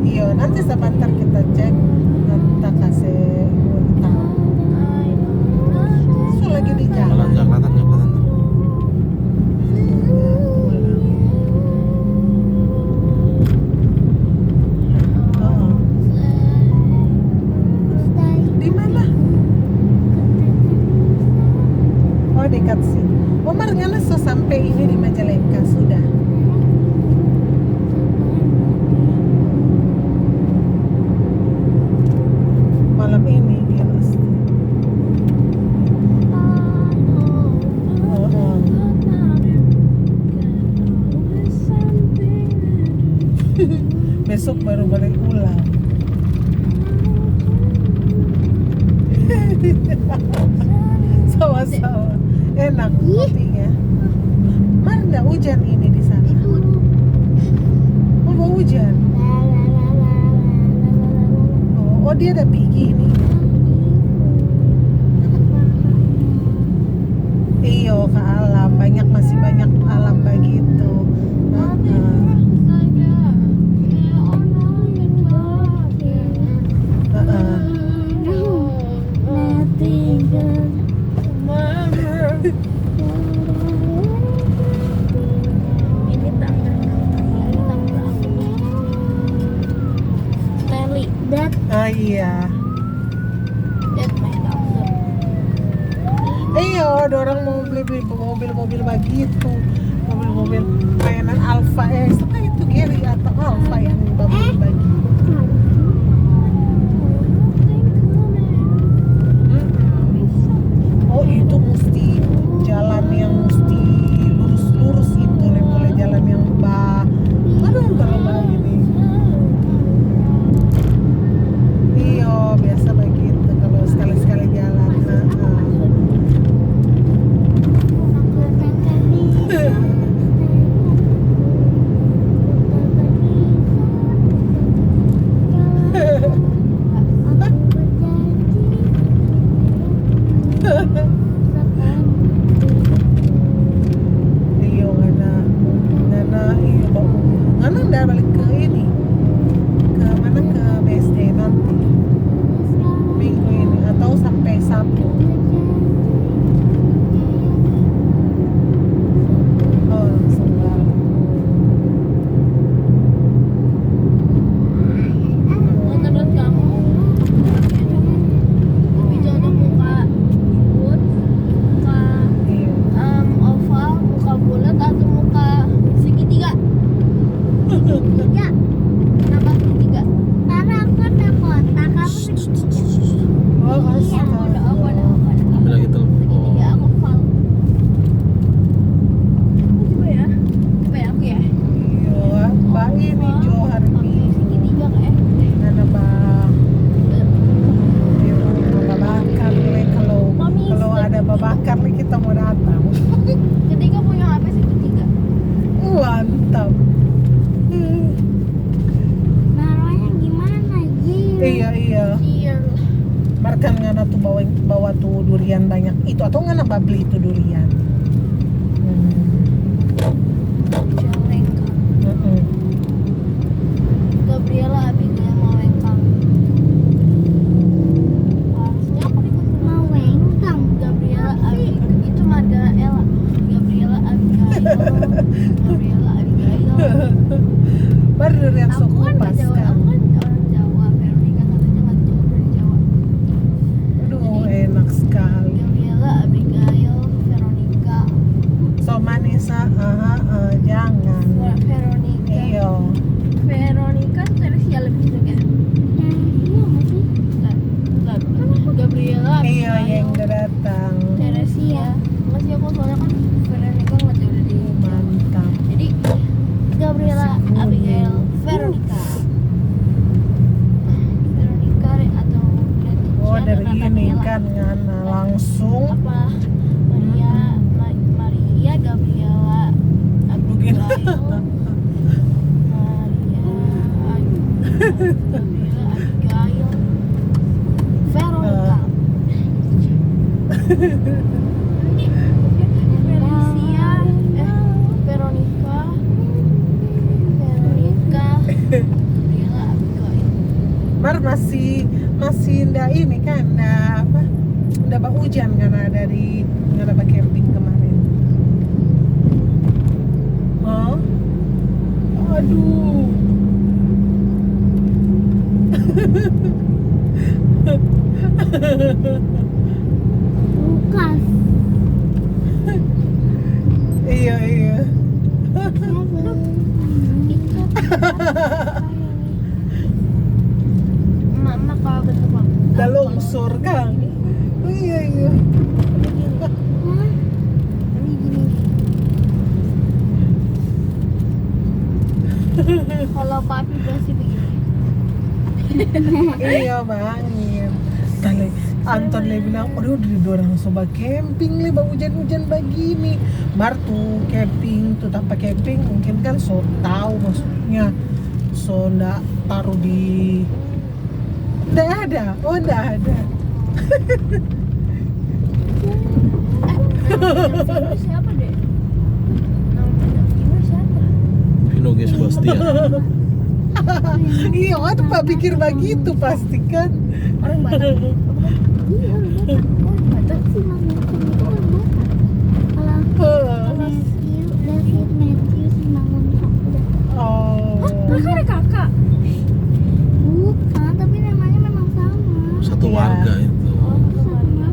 Iya, nanti sebentar kita cek. Kita kasih tahu. So lagi di Jalan jalan. nggak kelihatan tuh. Oh, di mana? Oh, dekat sini. Oh, Margana so sampai ini di Majalengka sudah. Malam ini dia pasti. Oh, oh. Besok baru balik pulang. Sama-sama. Enak kopinya. Mar nggak hujan ini di sana? Oh, mau hujan. Oh, dia ada pergi ini. Iyo ke alam, masih banyak alam begitu. Ini tanggal Stanley, Ah iya. that my number. Iya, ada orang mau beli mobil begitu, mobil mainan Alfa setelah itu Gary atau Alfa yang beli bagi. Oh, itu mesti jalan yang mesti lurus itu, nih boleh jalan yang aduh kalau ini. Iya, biasa begitu kalau sekali-sekali jalan. Iya, ngana iya bawa. Ngana udah balik ke ini. Ke mana ke BSD nanti minggu ini atau sampai Sabtu. Oh, langsung balik. Menurut kamu lebih cocok muka bulat, muka Iya. oval, muka bulat atau muka segitiga? Segitiga. Kenapa segitiga? Karena aku ada kotak, kamu segitiga. Oh, Iya, astaga. ada. Ambil lagi telepon. Segitiga aku oval. Coba ya aku ya. Iya, Mbak ini Jo hari Pakai ini. segitiga kayak. Ngana Mbak. Babakar nih kalau ada babakar nih kita mau datang. Ketika punya HP segitiga. Mantap. Naruhnya gimana, Jil? Iya. Jil. Markan ngana tuh bawa tuh durian banyak itu atau ngana beli itu durian. Jalengka. Gabriela Abigail Mawengkang. Harusnya aku ikut Mawengkang. Gabriela Abigail dari ini Nathaniela. kan langsung Apa Maria Gabriela Begini. Abigail Gabriela Abigail Veronica Felicia Veronica Gabriela Abigail. Mar masih ndak ini kan ndak hujan karena dari nggak ada camping kemarin. Oh, aduh. Lukas Iya. Mama kalau bentuk Udah longsor kan? Oh, iya. kalau papi pasti begini. Iya bangin. Kali Anton le bilang, aduh dari orang sobat camping le hujan-hujan begini. Mar tuh camping tuh tanpa camping mungkin kan so tahu maksudnya. So ndak taruh di ndak ada. Nama siapa deh? Nama Vino siapa? Vino G. Sebastian. Iya, waktu Pak pikir begitu pasti kan. Orang Batak. Orang Batak sih namanya itu orang Batak. Kalau David Matthew si Mangun Oh. Mereka ada kakak? Bukan, tapi namanya memang sama. Satu Iya. warga itu. Oh, sama.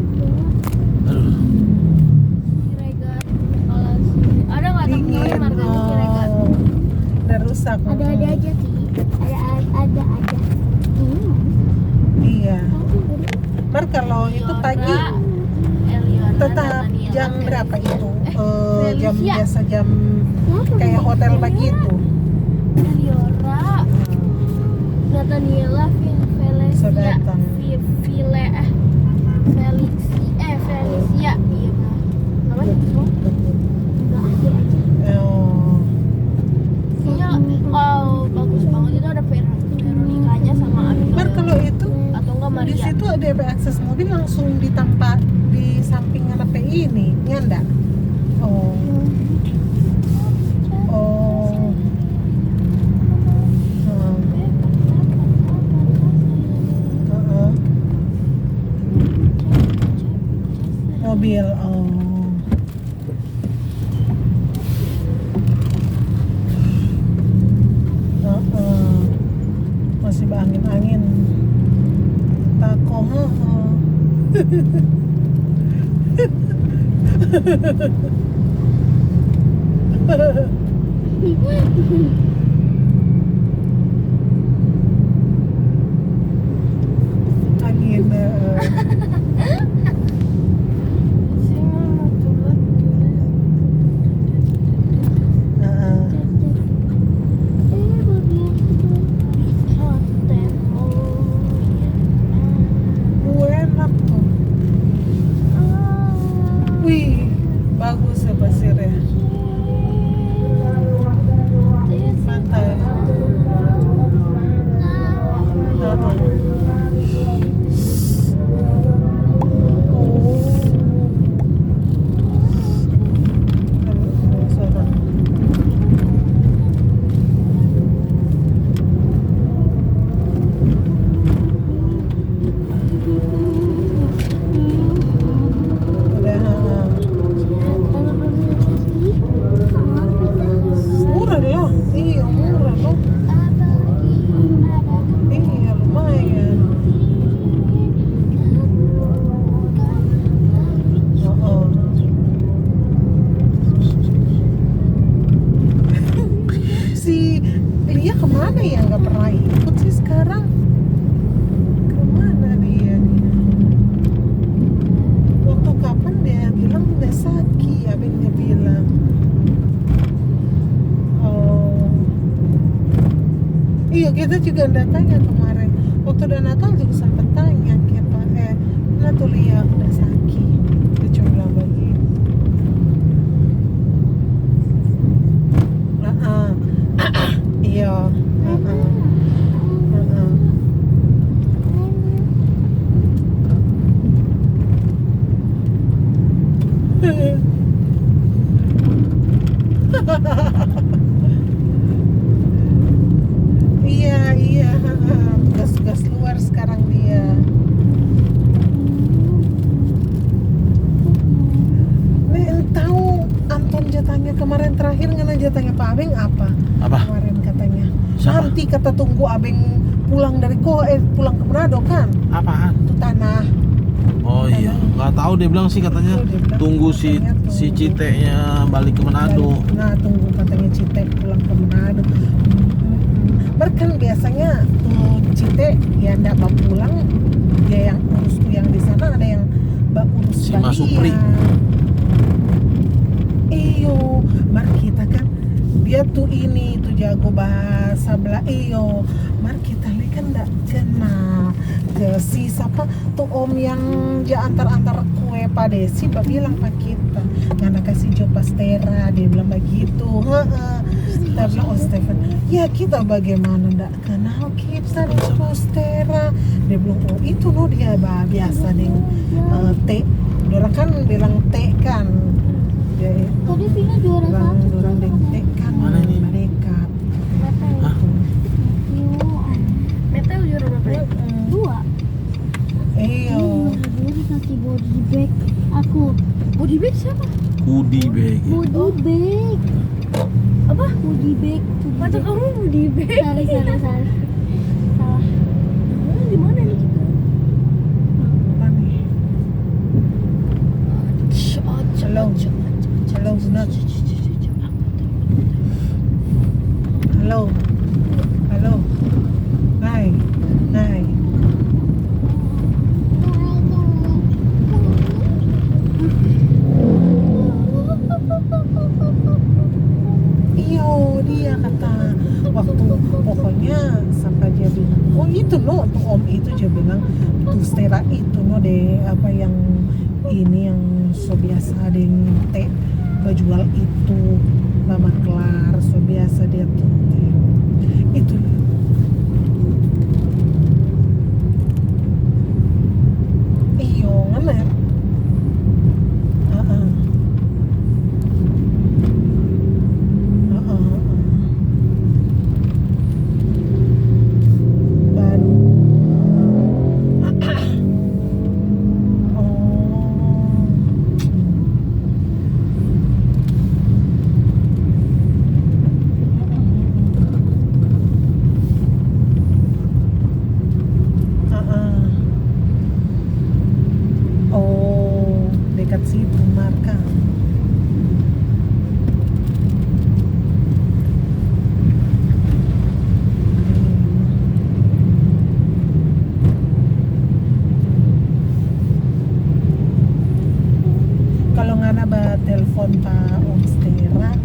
Aduh. Siregar. Kalau ada nggak temen Dingin. marganya Siregar? Udah rusak. Ada aja sih. Ada aja. Iya. Mar kalau itu pagi tetap jam berapa itu? Jam Felicia. biasa jam kayak hotel begitu. Eliora, Nathaniela, Felicia, So datang. Felicia, iya benar. Namanya itu? Enggak akhir aja. Oh. Kayaknya kalau bagus banget itu ada Veronicanya sama Abigail. Mar kalau itu Atau enggak di Maria? situ ada akses mobil langsung ditampak di samping apa ini, ya enggak? Oh. Oh. Heeh. Mobil. Oh. Heeh. Masih angin-angin. Tako. Angin. Heeh. Enak tuh. Wih, bagus ya pasirnya. Pantai. Murah loh, iya murah loh, iya lumayan. Oh. Si Lia kemana ya, nggak pernah ikut sih sekarang. Kemana dia? Waktu kapan dia bilang udah sakit, abang dia bilang. Oh. Iya, kita juga udah tanya kemarin. Waktu udah Natal juga sempat tanya kayak itu lihat udah sakit. Dia cuma bilang begitu. Iya. Iya, gas luar sekarang dia. Nih tahu Anton jatahnya kemarin terakhir ngana jatahnya Pak Abeng apa? Apa? Kemarin katanya. Siapa? Nanti kata tunggu Abeng pulang dari pulang ke Manado kan? Apaan? Itu tanah. Oh iya, nggak tahu dia bilang sih katanya Dia bilang tunggu si Citeknya balik ke Manado. Nah, tunggu katanya Cite pulang ke Manado. Kan biasanya tuh Cite ya ndak mau pulang, dia yang urus tuh yang di sana, ada yang urus Si Mas Supri. Iyo, mar kita kan dia tuh ini tuh jago bahasa Iyo, mar kita ini kan ndak kenal ke si siapa tuh om yang antar kue Pak Desi bilang Pak kita karena kasih Jo Pastera, dia bilang begitu. Kita bilang oh Stephen, ya kita bagaimana ndak kenal kita di Pastera. Dia bilang oh itu no dia biasa deng teh, dorang kan bilang teh kan. Tadi Vina juara satu. Dorang deng teh kan. Mana ini? Mereka. Hah? Meta juara berapa? 2. Iyo. Dia dikasih body bag. Aku body bag siapa? Kudi bag. Body bag. Apa? Body bag. Mata kamu body bag. Salah. Salah. Di mana nih kita? Apa nih? Halo Bunat. Halo. Hai. Iyo, dia kata waktu pokoknya sampai dia bilang, oh itu no, tuh om itu dia bilang tuh Stera itu no deh apa yang ini yang so biasa deh teh jual itu Mama Kelar so biasa dia tuh teh itu iyo ngamer baru dekat situ marka. Kalau ngana ba telepon Pak Om Stera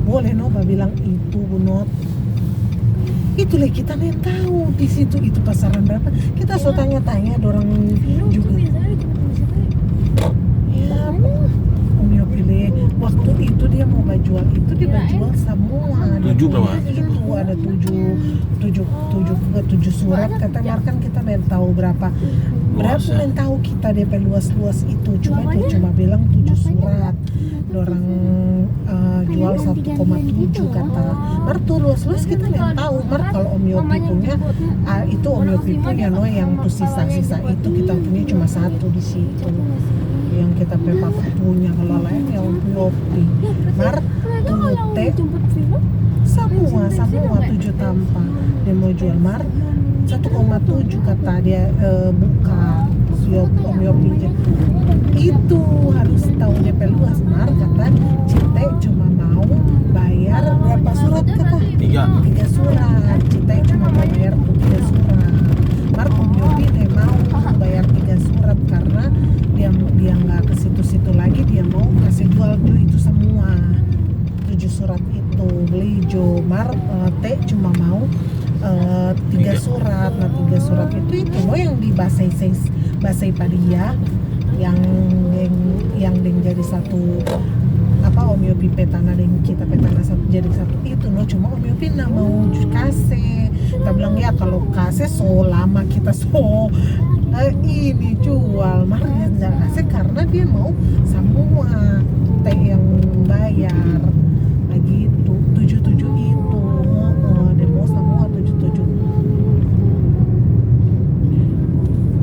boleh no ba bilang itu Bunot. Itulah kita nih tahu di situ itu pasaran berapa. Kita so tanya-tanya dorang juga. Ya, Om Yo pilih waktu itu dia mau jual itu dia jual semua. Dia 7 berapa? Itu ada 7 surat kata Markan kita mau tahu berapa. Berapa Luas, ya? mau tahu kita DP luas itu cuma dia cuma bilang 7 surat. Dorang jual 1,7 kata. Mar tuh luas-luas kita yang tahu. Mar kalau Om Yopi punya itu Om Yopi punya no yang tuh sisa-sisa itu kita punya cuma 1 di situ. Yang kita papa punya kalau lain yang Om Yopi. Mar tuh teh semua 7 tanpa dia mau jual Mar 1,7 kata dia buka Om Yopi itu harus tahu DP luas Mar kata Cite cuma mau bayar berapa surat kata 3 surat Cite cuma mau bayar 3 surat Mar Om Yopi dia mau bayar 3 surat karena dia nggak ke situ-situ lagi dia mau kasih jual dulu itu semua 7 surat itu beli Jo Mar T cuma mau 3 surat. Nah 3 surat itu mau yang di bahasa bahasa dia yang jadi satu apa Om Yopi petana dan kita petana satu jadi satu itu no, cuma Om Yopi nggak mau kasih. Kita bilang ya kalau kasih so lama kita ini jual, mah dia nggak kasih karena dia mau semua teh yang bayar begitu 77 itu. Dia mau semua 77.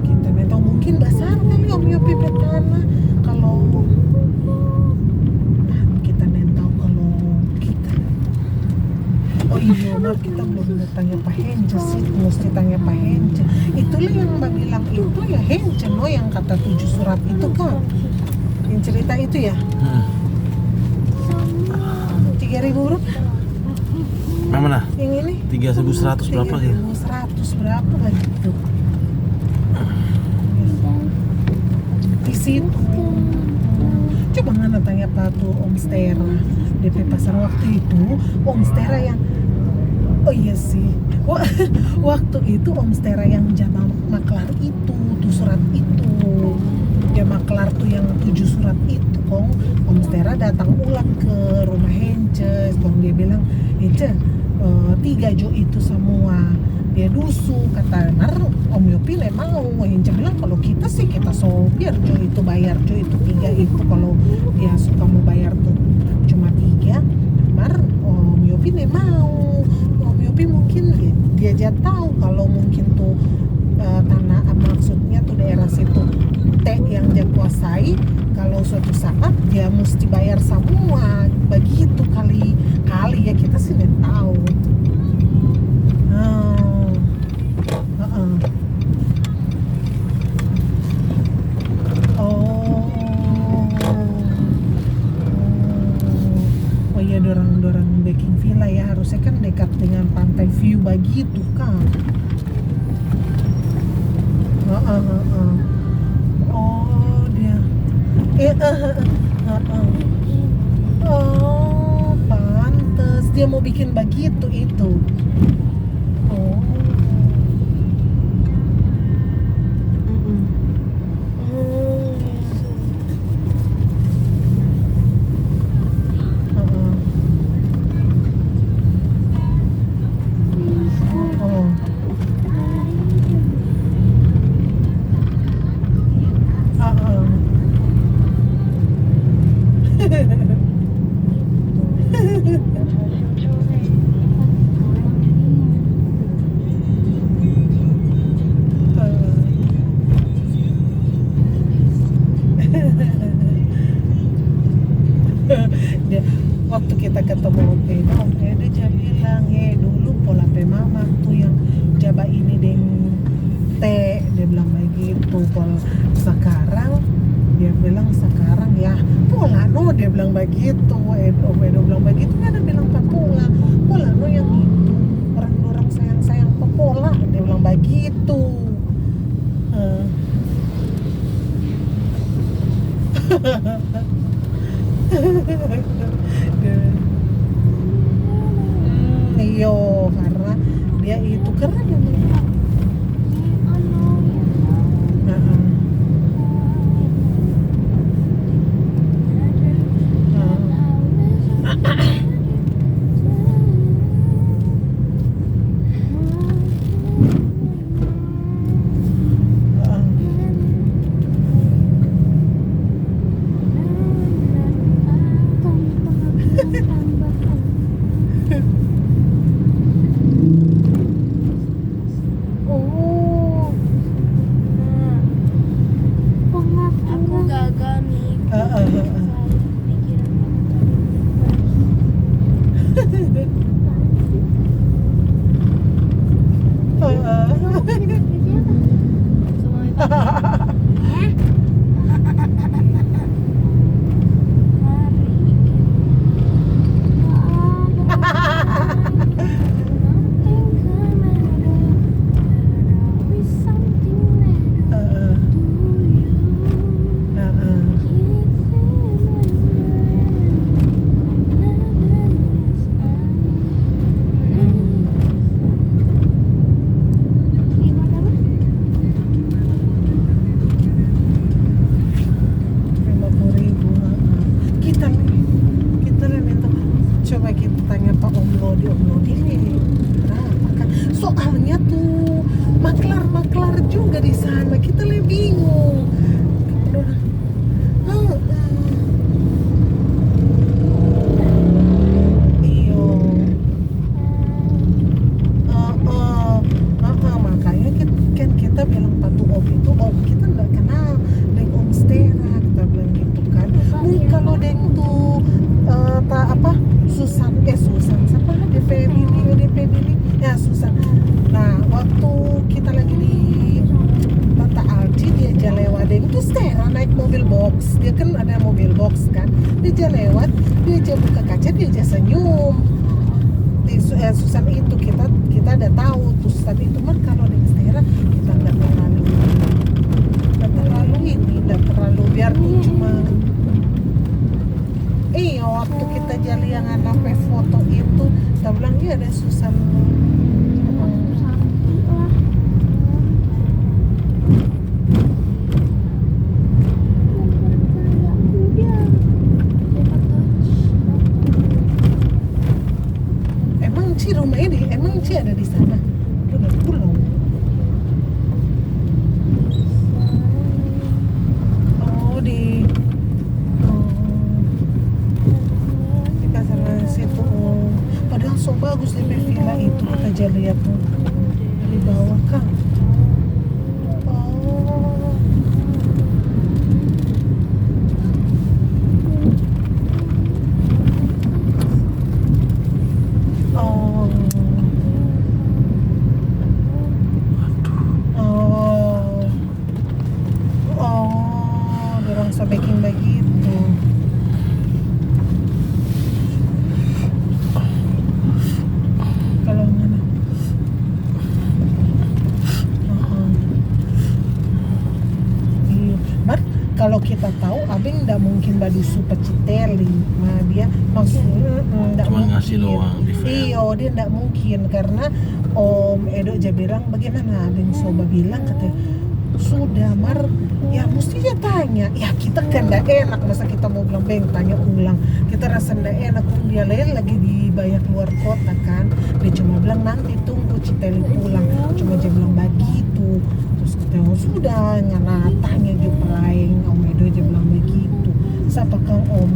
Kita tahu mungkin dasar kali Om Yopi petana kalau kita tahu kalau kita iya maaf kita belum tanya Pak Henja sih, mesti tanya Pak Henja. Itulah yang Mbak bilang itu ya Henja no yang kata 7 surat itu kan yang cerita itu ya 3.000 berapa? Yang mana? Yang ini 3.100 berapa gitu? 3.100 berapa gitu di situ. Coba nggak tanya Pak tuh Om Stera DP pasar waktu itu Om Stera yang oh iya sih waktu itu Om Stera yang jama maklar itu tuh surat itu dia maklar tuh yang 7 surat itu kong Om Stera datang ulang ke rumah Hences kong dia bilang Hence 3 jo itu semua dia dusu kata nar Om Yopi mau Hence bilang kalau kita sih kita so biar jo itu bayar jo itu 3 itu kalau dia suka mau bayar tuh cuma 3 mar Om Yopi mau Om Yopi mungkin dia aja tahu kalau mungkin tuh tanah maksudnya tuh daerah situ teh yang dia kuasai kalau suatu saat dia mesti bayar semua begitu kali ya kita sih nggak tahu. Oh iya dorang baking villa ya harusnya kan dekat dengan pantai view begitu kan. Oh dia oh pantes dia mau bikin begitu itu. Oh dia waktu kita ketemu Om Eda dia bilang dulu pola mama tuh yang jaba ini deng teh dia bilang begitu pola sekarang dia bilang sekarang ya pola no dia bilang begitu Om Eda bilang begitu kan dia bilang pola no yang itu orang sayang pola dia bilang begitu. Iyo karena dia itu keren ya. juga di sana, kita lebih bingung. Oh, iyo, makanya kita bilang patu om itu om kita nggak kenal deng om Stera, kita bilang gitu kan. Kalau deng tuh Susan siapa DP ini ya Susan. Nah waktu kita lagi di Tata Alci dia aja lewat deng tuh Stera naik mobil box, dia kan ada mobil box kan, dia aja lewat, dia aja buka kaca, dia aja senyum. Susan itu kita udah tahu tuh Susan itu mah. Kalau deng Stera kita nggak terlalu biar cuma waktu kita jalan yang anak foto itu kita bilang iya ada Susan. Emang Ci rumahnya emang Ci ada di sana? Udah pulau. Padahal so bagus di villa itu, kita aja lihat tuh dari bawah kan. Orang sabeking begitu. Kalau mana? Kalau kita tahu Abeng nggak mungkin badusu peciteli, nah dia maksudnya nggak cuma mungkin. ngasih doang di film. Iya, dia nggak mungkin karena Om Edo aja bilang bagaimana Abeng Soba bilang katanya sudah Mar, ya mesti dia tanya. Ya kita kan nggak enak masa kita mau bilang Beng tanya ulang, kita rasa nggak enak. Dia lagi di banyak luar kota kan, dia cuma bilang nanti tunggu Citeli pulang, cuma dia bilang begitu. Terus kita sudah nyana tanya juga lain, Om Edo aja bilang begitu. Siapa kan Om,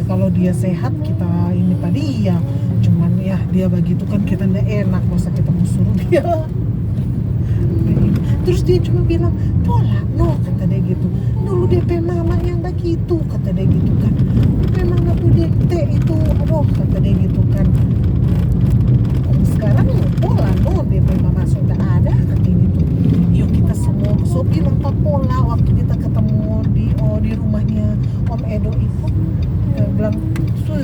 kalau dia sehat kita ini pada dia, cuman ya dia begitu kan kita nggak enak masa kita mau suruh dia. Terus dia cuma bilang pola no, kata dia gitu. Dulu DP mama yang begitu, kata dia gitu kan. DP mama tuh DT itu, aduh kata dia gitu kan. Sekarang pola no, DP mama sudah ada, kata dia gitu. Yuk kita semua so bilang Pak Pola waktu kita ketemu di rumahnya Om Edo itu. Dia bilang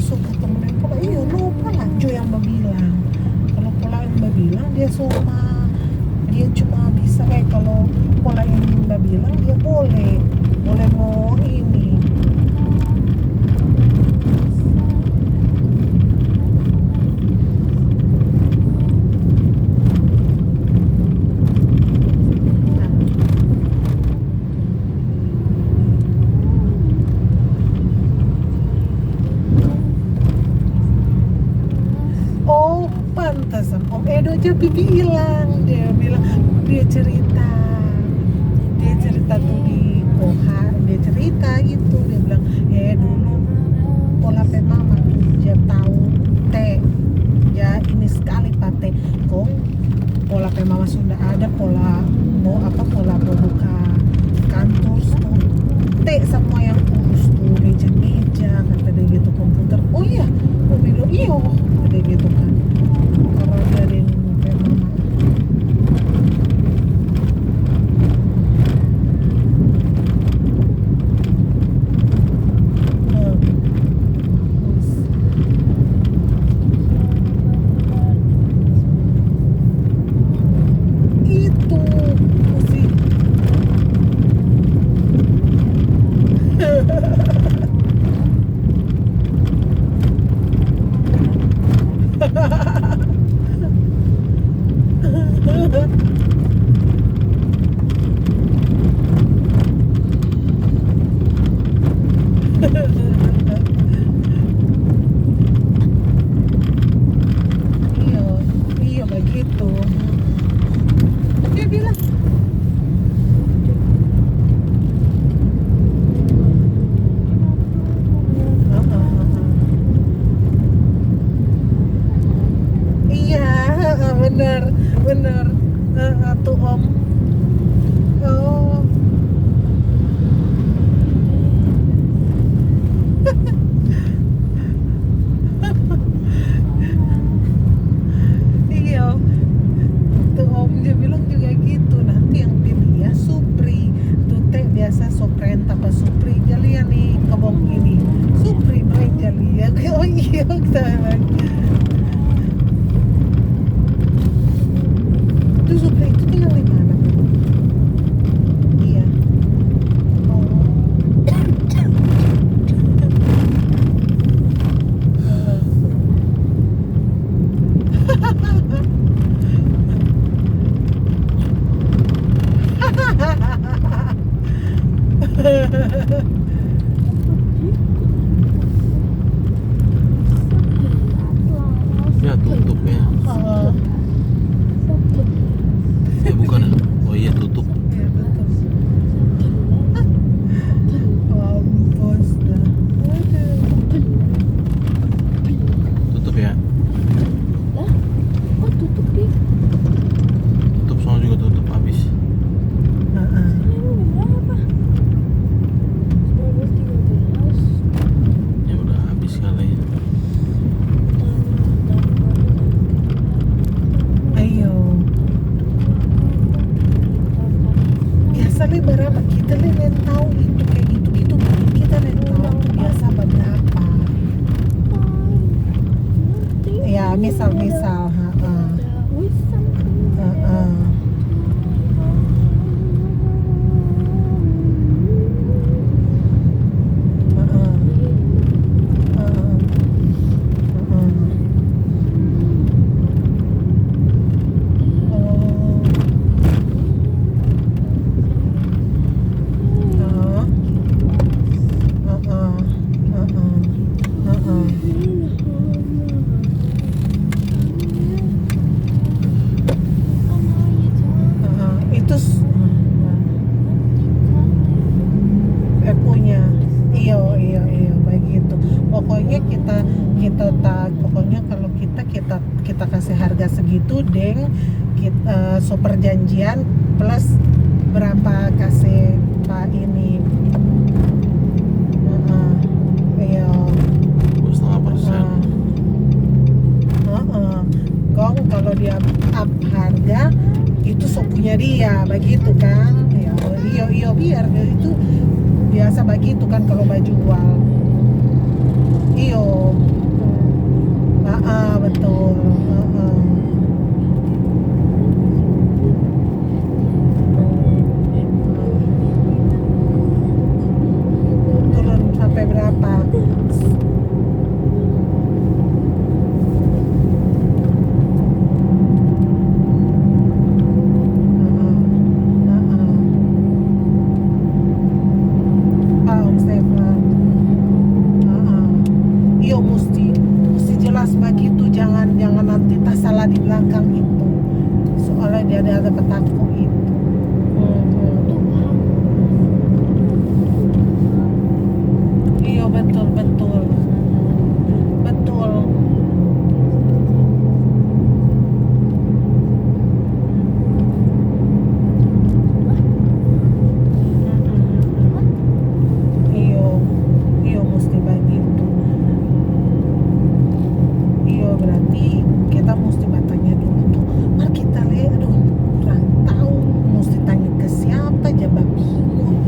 suka temenin Pola. Iya no, Pola Jo yang bilang. Kalau Pola yang bilang dia dia cuma bisa kalau Pola yang Mbak bilang dia boleh mau ini. Oh pantasan Om Edo aja bilang, dia cerita tuh di Koha, dia cerita gitu, dia bilang dulu Pola pe mama tuh dia tahu teh ya ini sekali pate kong Pola pe mama sudah ada Pola mau buka kantor tuh teh semua yang urus tuh meja kata dia gitu, komputer oh iya aku bilang iyo kata dia gitu kan karena dia ada pe mama. biasa Supren apa Supri jali ya nih kebong ini Supri main jali ya oh iya kita itu Supri itu tinggal di mana? Iya. Oh. Ya tutup ya. Oh, Ya bukan ya. Oh iya tutup. iya betul. Mampus dah. Aduh. Tutup ya. Lah, kok tutup dia? Tutup sono juga tutup habis. Heeh. Ini udah berapa? 19.13. Ya udah habis kali ya. Ayo. Biasa li berapa kita li nen tahu itu kayak gitu-gitu kita nen tahu tuh biasa berapa. Ya misal-misal, heeh. Heeh. Heeh. Heeh. Heeh. Oh. Heeh. Heeh. Heeh. Heeh. Heeh. Itu punya iya iya iya begitu pokoknya kita tak pokoknya kalau kita kasih harga segitu deng kita so perjanjian plus berapa kasih pak ini. Heeh. Iya 2,5%. Heeh. Gong kalau dia up harga itu so punya dia begitu kan ya iya iya biar itu biasa begitu kan kalau baju jual iyo betul turun sampai berapa Om Stefan. Iyo mesti jelas begitu jangan nanti tak salah di belakang itu soalnya dia ada petakku itu. Iya betul betul betul. Iyo mesti begitu. Iyo berarti kita mesti bertanya dulu tuh. Mari kita lihat, aduh kurang tahu mesti tanya ke siapa jawab bingung.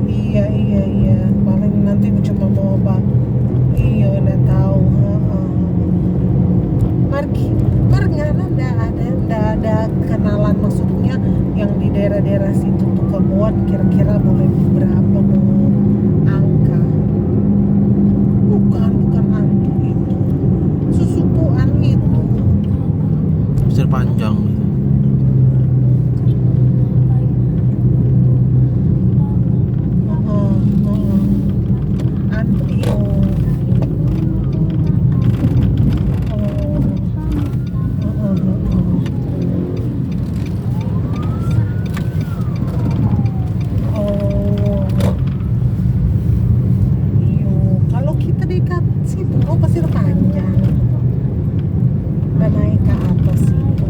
Iya paling nanti cuma mau bang iya udah tahu Margi nggak ada kenalan maksudnya yang di daerah-daerah situ tuh kebun kira-kira boleh berapa mau angka bukan antu itu susupuan itu Pasir panjang gitu. Antio. Kalau kita dekat situ, pasir panjang. Dan naik ke atas itu.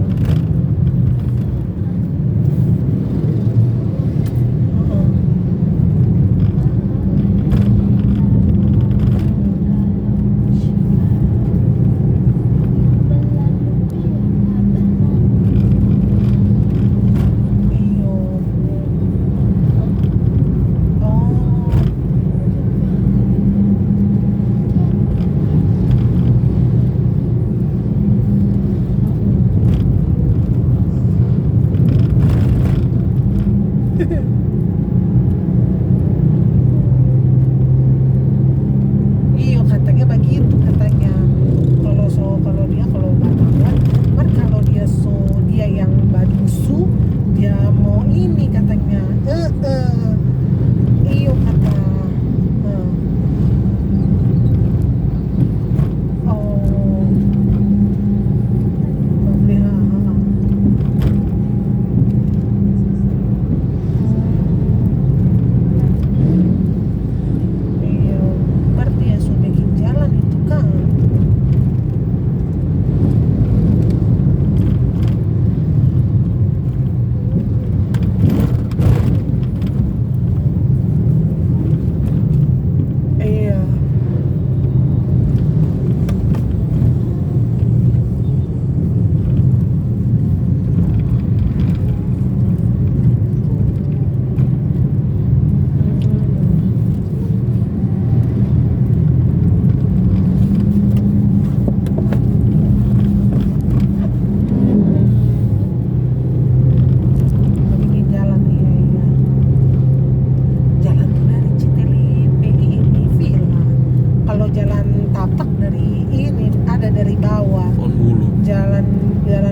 kalau jalan tapak dari ini ada dari bawah. pohon bulu Jalan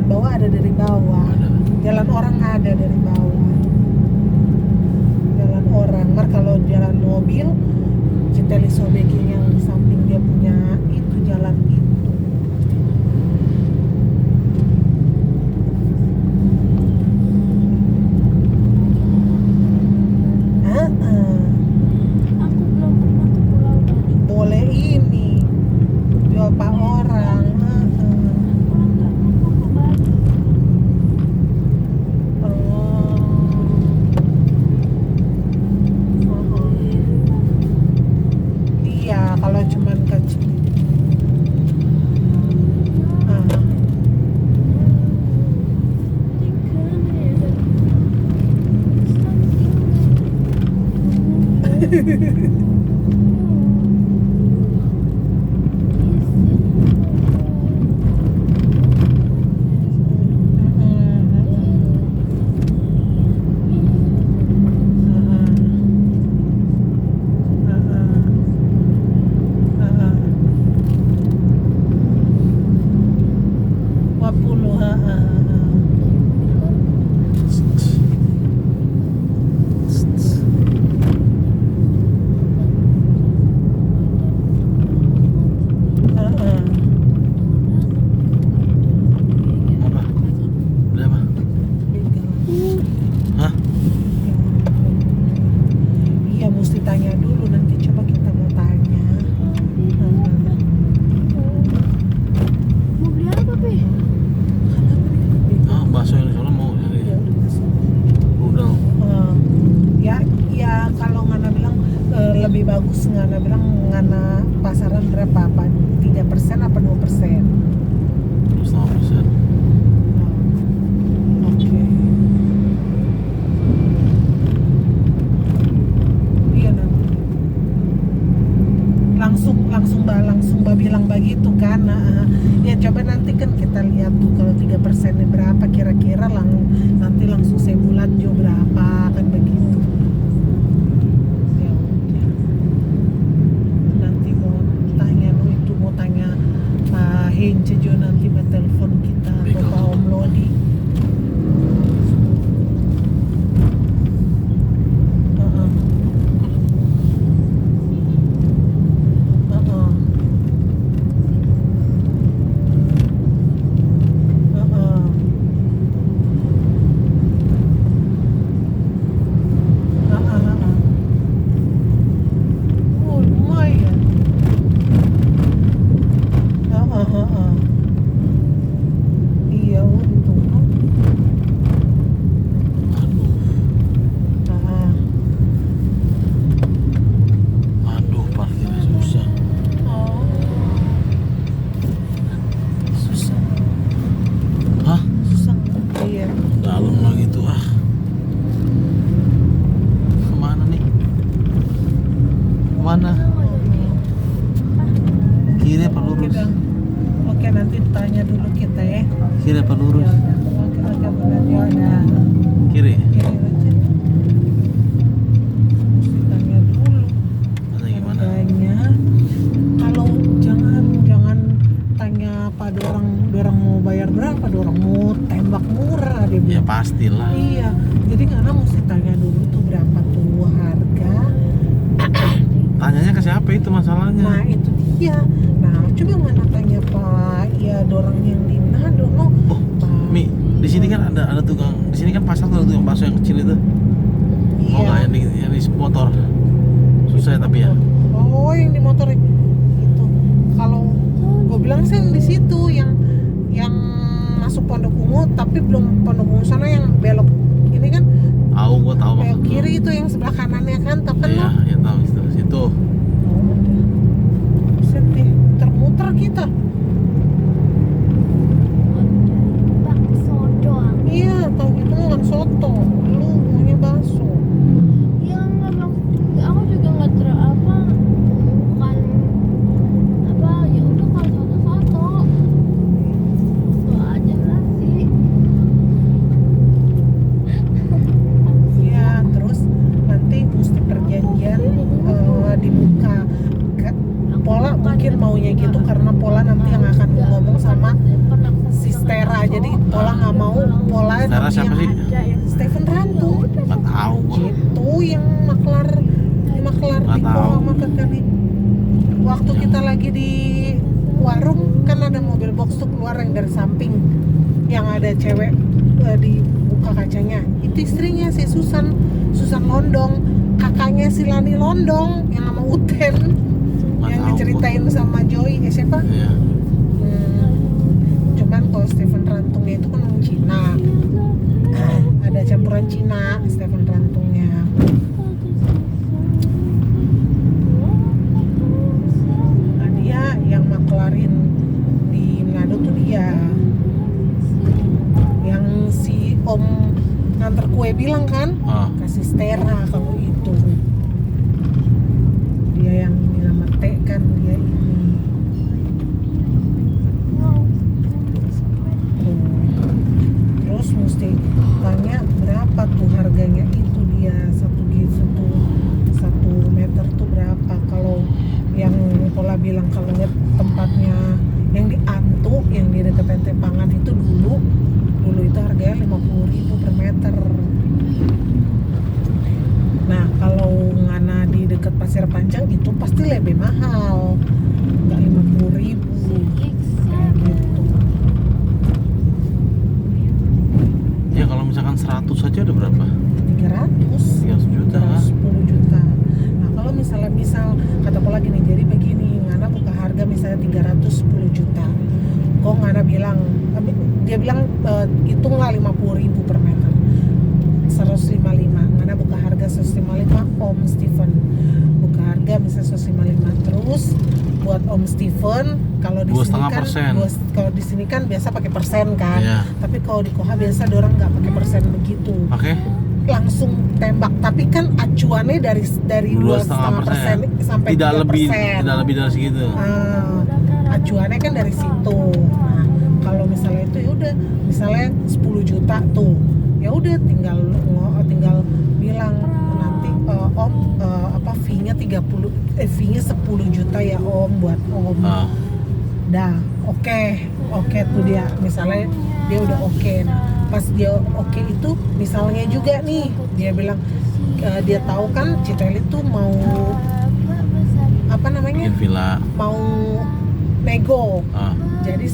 bawah ada dari bawah. ada. Jalan orang ada dari bawah. Jalan orang. Mar kalau jalan mobil kita lisobeking yang di samping dia punya itu jalan itu. Aku belum pernah ke Pulau Bali. Boleh ini jual pak orang. Orang nggak mau ke Bali. Iya, kalau cuman kecil. Ah, Apa? Udah apa? Hah? Iya, mesti tanya dulu, nanti coba kita mau tanya. Mau beli apa, Pi? Ah, bakso yang di sana mau Iya, jadi udah masuk. rudal. Ya kalau Ngana bilang lebih bagus, Ngana bilang Ngana pasaran berapa, apa 3% apa 2%? 2,5%. Oke. Iya nanti langsung mbak bilang begitu kan. Ya coba nanti kan kita lihat tuh kalau 3%-nya berapa kira-kira, nanti langsung saya bulat jo berapa kan begitu. Ya udah. Nanti mau tanya Pak Hence jo, nanti telepon kita atau Begal. Pak Om Lodi. Heeh. Heeh. Heeh. Heeh. Oh, lumayan. Heeh. Iya, untung. Aduh, Heeh. aduh parkirnya susah. Oh. Susah. Hah? Susah. Iya. Dalam lagi tuh ah. Kemana nih? Kemana? Kiri apa lurus? Oke, nanti tanya dulu kita ya. Kiri apa lurus? Oke, berarti ada Kiri. kiri aja. Mesti tanya dulu. Tanya gimana? Harganya. Kalau jangan tanya pada orang mau bayar berapa, orang mau tembak murah dia Ya bilang. pastilah. Iya, jadi karena mesti tanya dulu tuh berapa tuh harga. Tanyanya ke siapa itu masalahnya? Nah itu dia. Nah coba mana tanya Pak, ya dorang yang di Nado no. Oh, Pak. Mi, di sini kan ada tukang. Di sini kan pasar tuh ada tukang bakso yang kecil itu. Mau nggak Iya. yang di motor? Susah ya tapi ya. Oh yang di motor itu. Kalau gue bilang sih yang di situ yang masuk Pondok Ungu, tapi belum Pondok Ungu sana yang belok ini kan, Tahu, gua tahu belok maksud lu. kiri itu yang sebelah kanannya kan, tapi kan Iya, no. ya tahu situ. Buset deh, muter-muter kita. Bakso doang. Iya, tau gitu makan soto. Lu maunya bakso. Ya nggak aku juga nggak apa bukan apa ya udah kalau soto itu aja lah sih. Iya, terus nanti mesti perjanjian mungkin maunya gitu karena Pola nanti yang akan ngomong sama si Stera. Jadi Pola nggak mau Pola Stera nanti siapa sih? Stephen Rantung Nggak tahu gua. gitu yang maklar Nggak di tahu. Pola kali. Waktu kita lagi di warung kan ada mobil box tuh keluar yang dari samping yang ada cewek dibuka kacanya, itu istrinya si Susan Londong, kakaknya si Lani Londong yang sama Uten Nggak yang tahu diceritain sama Joy, siapa? Iya. Cuman kalau Stephen Rantungnya itu kan orang Cina, ada campuran Cina Stephen Rantungnya. Nah, dia yang maklarin di Manado tuh dia yang si Om nganter kue bilang kan kasih Stera kalau itu dia yang nama T kan dia ini. Terus mesti tanya berapa tuh harganya itu dia satu meter tuh berapa. Kalau yang Pola bilang kalau lihat tempatnya yang di Antu yang di dekat Ente Pangan itu dulu itu harganya 50.000 per meter. Nah kalau ngana di dekat Pasir Panjang itu pasti lebih mahal, nggak 50.000 kayak gitu. Ya kalau misalkan 100 saja ada berapa? 300 juta. 10 juta. Nah kalau misal kata Pola gini, jadi begini, ngana buka harga misalnya 310 juta. Kok ngana bilang, dia bilang hitunglah 50.000 per meter, 155. Ngana buka harga 155, Om Steven buka harga misalnya 155. Terus buat Om Steven kalau di sini kan kalau di sini kan biasa pakai persen kan. Iya. Tapi kalau di Koha biasa dorang nggak pakai persen begitu. Oke. Langsung tembak, tapi kan acuannya dari 2,5% sampai 3%. Tidak lebih dari segitu. Acuannya kan dari situ. Nah, kalau misalnya itu ya udah, misalnya 10 juta tuh, ya udah tinggal bilang nanti Om fee-nya 10 juta ya Om buat Om. Dah, oke tuh dia. Misalnya dia udah oke. Nah, pas dia oke itu misalnya juga nih dia bilang dia tahu kan Citeli tuh mau apa namanya? Bikin villa. Mau nego. Jadi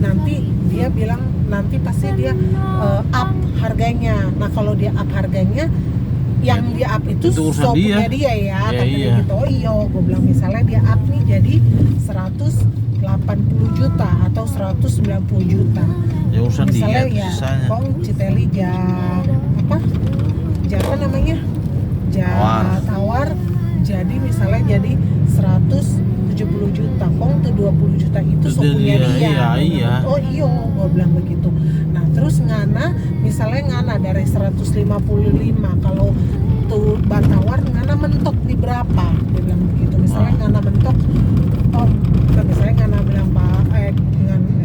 nanti dia bilang nanti pasti dia up harganya. Nah kalau dia up harganya, yang dia up itu punya dia ya, katanya gitu. Oh iya, gue bilang misalnya dia up nih jadi 180 juta atau 190 juta. Ya urusan misalnya dia, ya, Kong Citeli apa namanya? Tawar. Jadi misalnya jadi 170 juta, Kong tuh 20 juta itu sukunya dia. Iya. Oh iya, gue bilang begitu. Nah terus ngana, misalnya ngana dari 155, kalau tuh Batawar ngana mentok di berapa? Dia bilang begitu. Misalnya ngana mentok, misalnya ngana bilang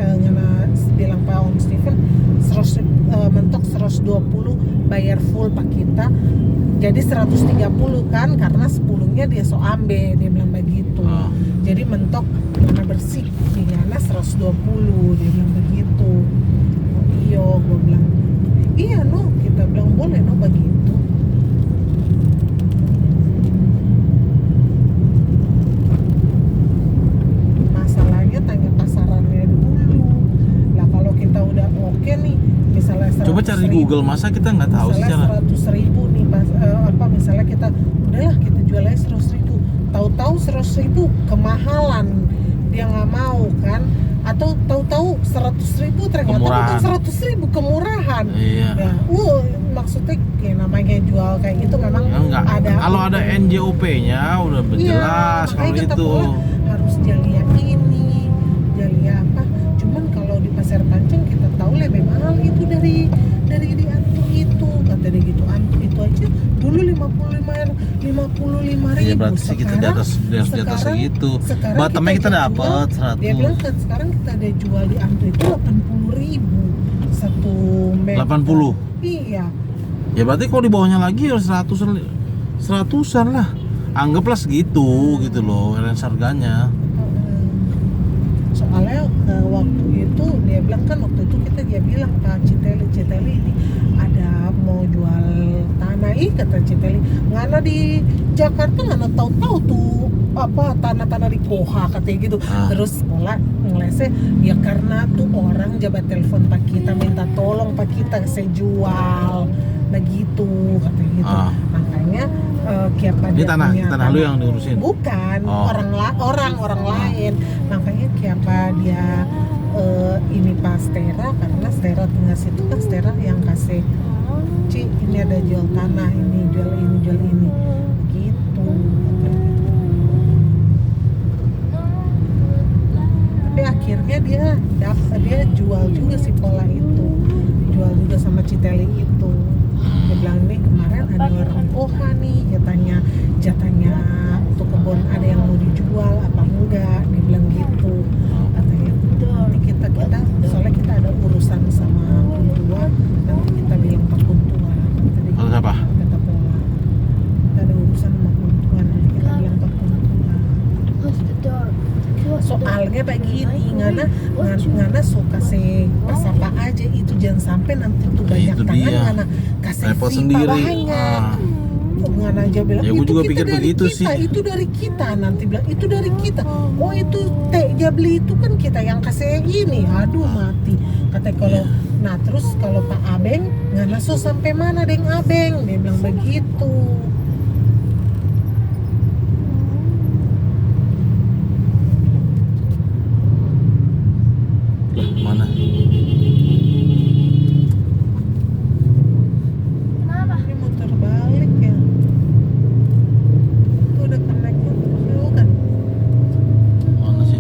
ngana bilang Pak Om Steven mentok 120 bayar full Pak kita. Jadi 130 kan, karena 10-nya dia so ambe, dia bilang begitu. Jadi mentok mana bersih, ngana 120, dia bilang begitu. Oh iya, gue bilang iya no, kita bilang boleh no begitu. Masalahnya tanya pasarannya dulu. Lah kalau kita udah oke nih, misalnya 100.000, coba cari di Google, masa kita nggak tahu secara 100.000 nih misalnya kita udahlah kita jual aja 100.000, tahu-tahu 100.000 kemahalan, dia nggak mau kan, atau tahu-tahu 100.000 ternyata bukan 100.000 kemurahan. Iya. Ya, maksudnya ya namanya jual kayak gitu memang ya, ada. Kalau ada NJOP-nya udah jelas kalau itu. Harus jalia ini, jalia apa? Cuman kalau di Pasir Panjang kita tahu lebih mahal itu dari di Antu itu, kata dia gitu. Antu itu aja dulu 55.000. Ya berarti sih kita di atas segitu. Batamnya kita dapat 100. Dia bilang sekarang kita ada jual di Antu itu 80.000 satu meter. 80. Iya. Ya berarti kalau di bawahnya lagi harus 100-an lah. Anggaplah segitu gitu loh range harganya. waktu itu dia bilang kan waktu itu dia bilang Pak Citeli ini ada mau jual tanah kata Citeli ngana di Jakarta ngana tahu tuh apa tanah-tanah di Koha katanya gitu. Terus mulai ngelese ya karena tuh orang jabat telepon Pak kita minta tolong Pak kita saya jual begitu katanya gitu. Makanya Kiapa Ini dia tanah lu yang diurusin? Bukan, orang lain. Makanya Kiapa dia ini pas Stera karena Stera tinggal situ kan Stera yang kasih Ci ini ada jual tanah ini jual ini gitu. Tapi akhirnya dia jual juga si Pola itu, jual juga sama Citeli itu. Dia bilang nih kemarin ada orang Koha nih jatahnya untuk kebun ada yang mau dijual apa enggak, dia bilang gitu katanya. Nanti kita soalnya kita ada urusan sama Kuntua, nanti kita bilang Pak Kuntua tadi Siapa? kata Pola kita ada urusan sama Kuntua, nanti kita bilang Pak Kuntua. Soalnya begini ngana suka kasih pas apa aja itu jangan sampai nanti tuh banyak Itu tangan dia. ngana kasih Repot fee sendiri. banyak. Ngana aja bilang Ya, itu gua juga kita pikir dari begitu kita, sih. itu dari kita, nanti bilang itu dari kita. Oh itu Jabli itu kan kita yang kasih ini, aduh mati kata kalau. Nah terus kalau Pak Abeng ngana so sampai mana deng Abeng, dia bilang begitu. Lah, mana? Kenapa? Ini muter balik ya. Itu udah connect-nya tuh kan. Mana sih?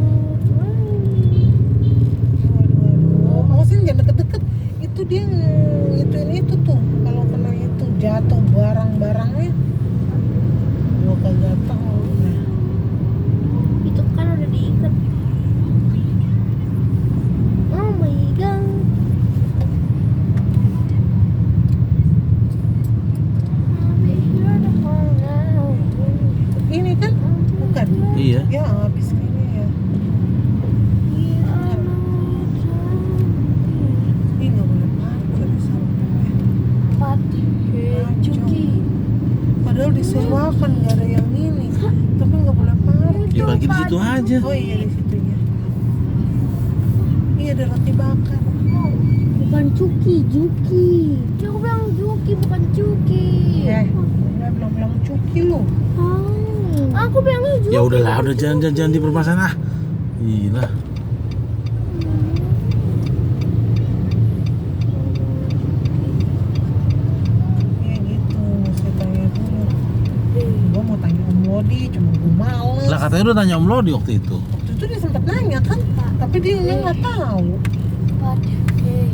Waduh. Awasin jangan deket-deket. Itu dia ngituin itu tuh. Kalau kena itu jatuh barang-barangnya. Gua kagak tahu. Nah, Itu kan udah diikat. Oh my god. ini kan bukan. Iya. Ya habis ini ya. Ini nggak boleh parkir di sampingnya. Cuki. Padahal disewakan nggak ada yang ini. Tapi nggak boleh parkir. Dia parkir di situ aja. Oh iya di situnya. Iya ada roti bakar. Bukan Cuki, Juki. Aku bilang Juki bukan Cuki. Bilang cuki lu. Aku bilangnya Juki. Ya udahlah, udah jangan di permasalahan ah. Gila. Ya gitu, mesti tanya dulu. Gua mau tanya Om Lodi, cuma gua males. Lah katanya udah tanya Om Lodi waktu itu. Waktu itu dia sempat nanya kan, tapi dia nggak tahu. But, hey.